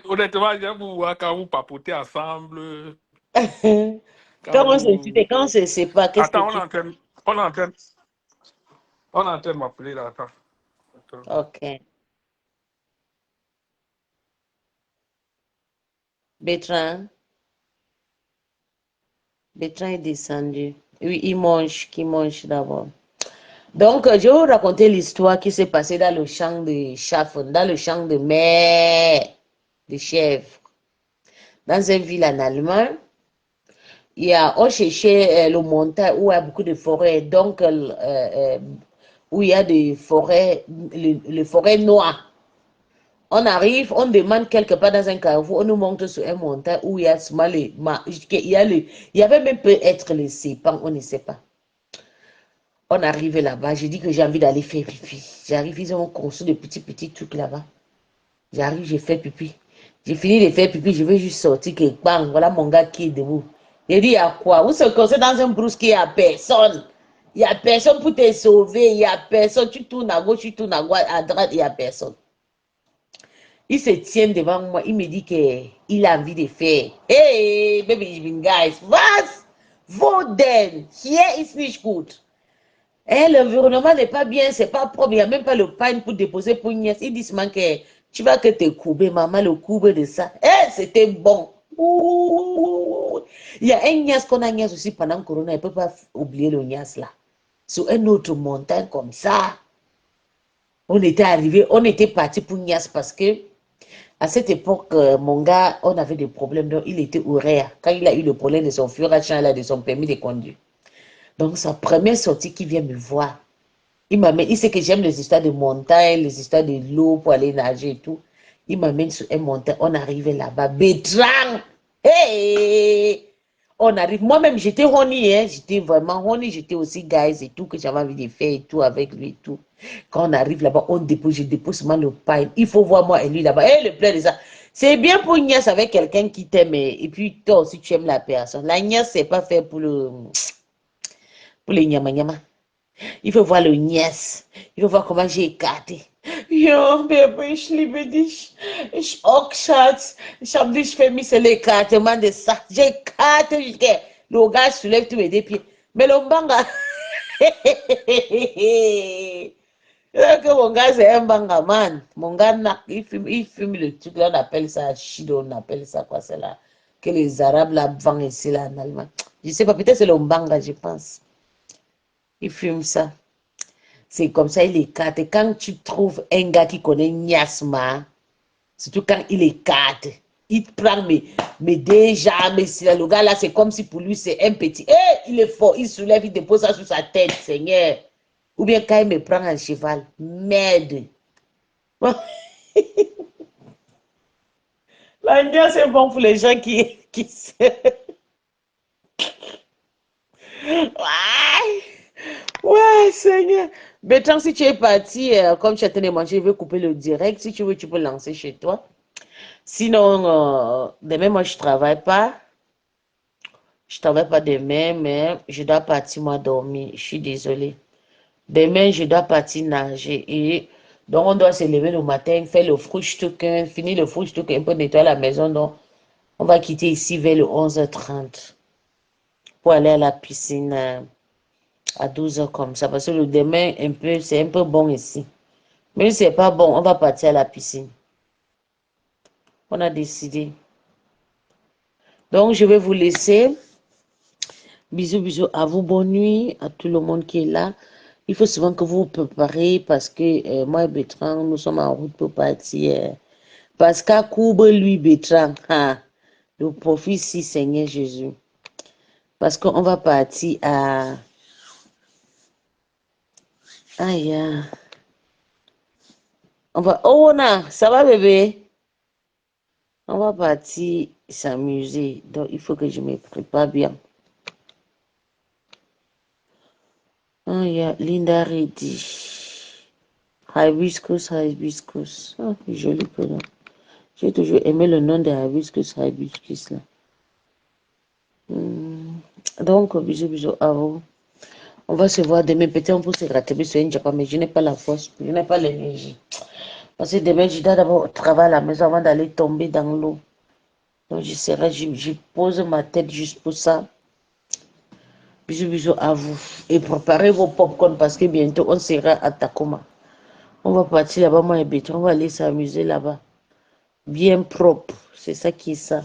Honnêtement, j'aime vous voir quand vous papotez ensemble, quand Quand on se vous... dit, quand on se sépare, qu'est-ce que Attends, tu... on est en train, on est en train de m'appeler là. Attends. Attends. Ok. Bertrand, Bertrand est descendu. Oui, il mange d'abord. Donc, je vais vous raconter l'histoire qui s'est passée dans le champ de Schaffen, dans le champ de mer de chèvres. Dans une ville en Allemagne, on cherchait le montagne où il y a beaucoup de forêts. Donc, où il y a des forêts, les forêts noires. On arrive, on demande quelque part dans un carrefour, on nous montre sur un montagne où il y a seulement il y avait même peut-être les sépans, on ne sait pas. On arrive là-bas, je dis que j'ai envie d'aller faire pipi. J'arrive, ils ont construit de petits trucs là-bas. J'arrive, j'ai fait pipi. J'ai fini de faire pipi, je vais juste sortir que bang, voilà mon gars qui est debout. Il dit, il y a quoi? Vous se construisez dans un brousse qu'il n'y a personne. Il n'y a personne pour te sauver, il n'y a personne. Tu tournes à gauche, tu tournes à droite, il n'y a personne. Il se tient devant moi, il me dit qu'il a envie de faire. Hey, baby guys, was? Voden, here is nicht gut. L'environnement n'est pas bien, c'est pas propre, il n'y a même pas le pain pour déposer pour une nièce. Ils disent que tu vas que te couper, maman, le coube de ça. C'était bon. Ouh. Il y a un nièce qu'on a nièce aussi pendant Corona, il ne peut pas oublier le nièce là. Sur une autre montagne comme ça, on était arrivé, on était parti pour nièce parce que à cette époque, mon gars, on avait des problèmes, donc il était horaire. Quand il a eu le problème de son futur achat, de son permis de conduire. Donc, sa première sortie qui vient me voir, il m'amène, il sait que j'aime les histoires de montagne, les histoires de l'eau pour aller nager et tout. Il m'amène sur un montagne, on arrive là-bas, Bertrand, hey! On arrive, moi-même j'étais honey, hein? J'étais vraiment honey, j'étais aussi guys et tout, que j'avais envie de faire et tout avec lui et tout. Quand on arrive là-bas, je dépose seulement le pain. Il faut voir moi et lui là-bas. Et le plein de ça. C'est bien pour une nièce avec quelqu'un qui t'aime et puis toi aussi tu aimes la personne. La nièce, c'est pas fait pour les nyama. Il faut voir le nièce. Il faut voir comment j'ai écarté. Yo, bébé, ich liebe dich. Ich auch, Schatz. Ich hab dich vermisst, l'écartement de ça. J'écarte jusqu'à... Le gars soulève tous mes deux pieds. Mais le mbanga... que mon gars, c'est un banga, man. Mon gars, il fume le truc, là, on appelle ça Shido, on appelle ça quoi, c'est là, que les Arabes, là, vendent ici, là, en Allemagne. Je sais pas, peut-être c'est le mbanga, je pense. Il fume ça. C'est comme ça, il écarte. Et quand tu trouves un gars qui connaît Niasma, surtout quand il écarte, il te prend mais déjà, mais si le gars là, c'est comme si pour lui, c'est un petit. Il est fort, il soulève, il dépose ça sur sa tête, Seigneur. Ou bien quand il me prend un cheval, merde. L'Indien, c'est bon pour les gens qui Ouais, Seigneur. Bertrand, si tu es parti, comme tu as tenu manger, je vais couper le direct. Si tu veux, tu peux lancer chez toi. Sinon, demain, moi, je travaille pas. Je travaille pas demain, mais je dois partir, moi, dormir. Je suis désolée. Demain, je dois partir nager. Et donc, on doit se lever le matin, faire le frühstück, finir le frühstück, un peu nettoyer la maison. Donc, on va quitter ici vers le 11h30 pour aller à la piscine à 12h comme ça. Parce que le demain, c'est un peu bon ici. Mais si c'est pas bon, on va partir à la piscine. On a décidé. Donc, je vais vous laisser. Bisous, bisous à vous. Bonne nuit à tout le monde qui est là. Il faut souvent que vous vous préparez parce que moi et Bertrand, nous sommes en route pour partir. Parce qu'à Koube, lui, Bertrand, le profit si Seigneur Jésus. Parce qu'on va partir à... Aïe, on va... Oh, non, ça va bébé? On va partir s'amuser. Donc, il faut que je me prépare bien. Oh, il y a Linda Reddy. Hibiscus, hibiscus. Oh, joli prénom. J'ai toujours aimé le nom de hibiscus, hibiscus là. Donc, bisous, bisous à vous. On va se voir demain. Peut-être on peut se gratter sur un Japon, mais je n'ai pas la force, je n'ai pas l'énergie. Parce que demain, je dois d'abord travailler à la maison avant d'aller tomber dans l'eau. Donc, je pose ma tête juste pour ça. Bisous, bisous à vous. Et préparez vos popcorn parce que bientôt, on sera à Tacoma. On va partir là-bas, moi et Béton. On va aller s'amuser là-bas. Bien propre. C'est ça qui est ça.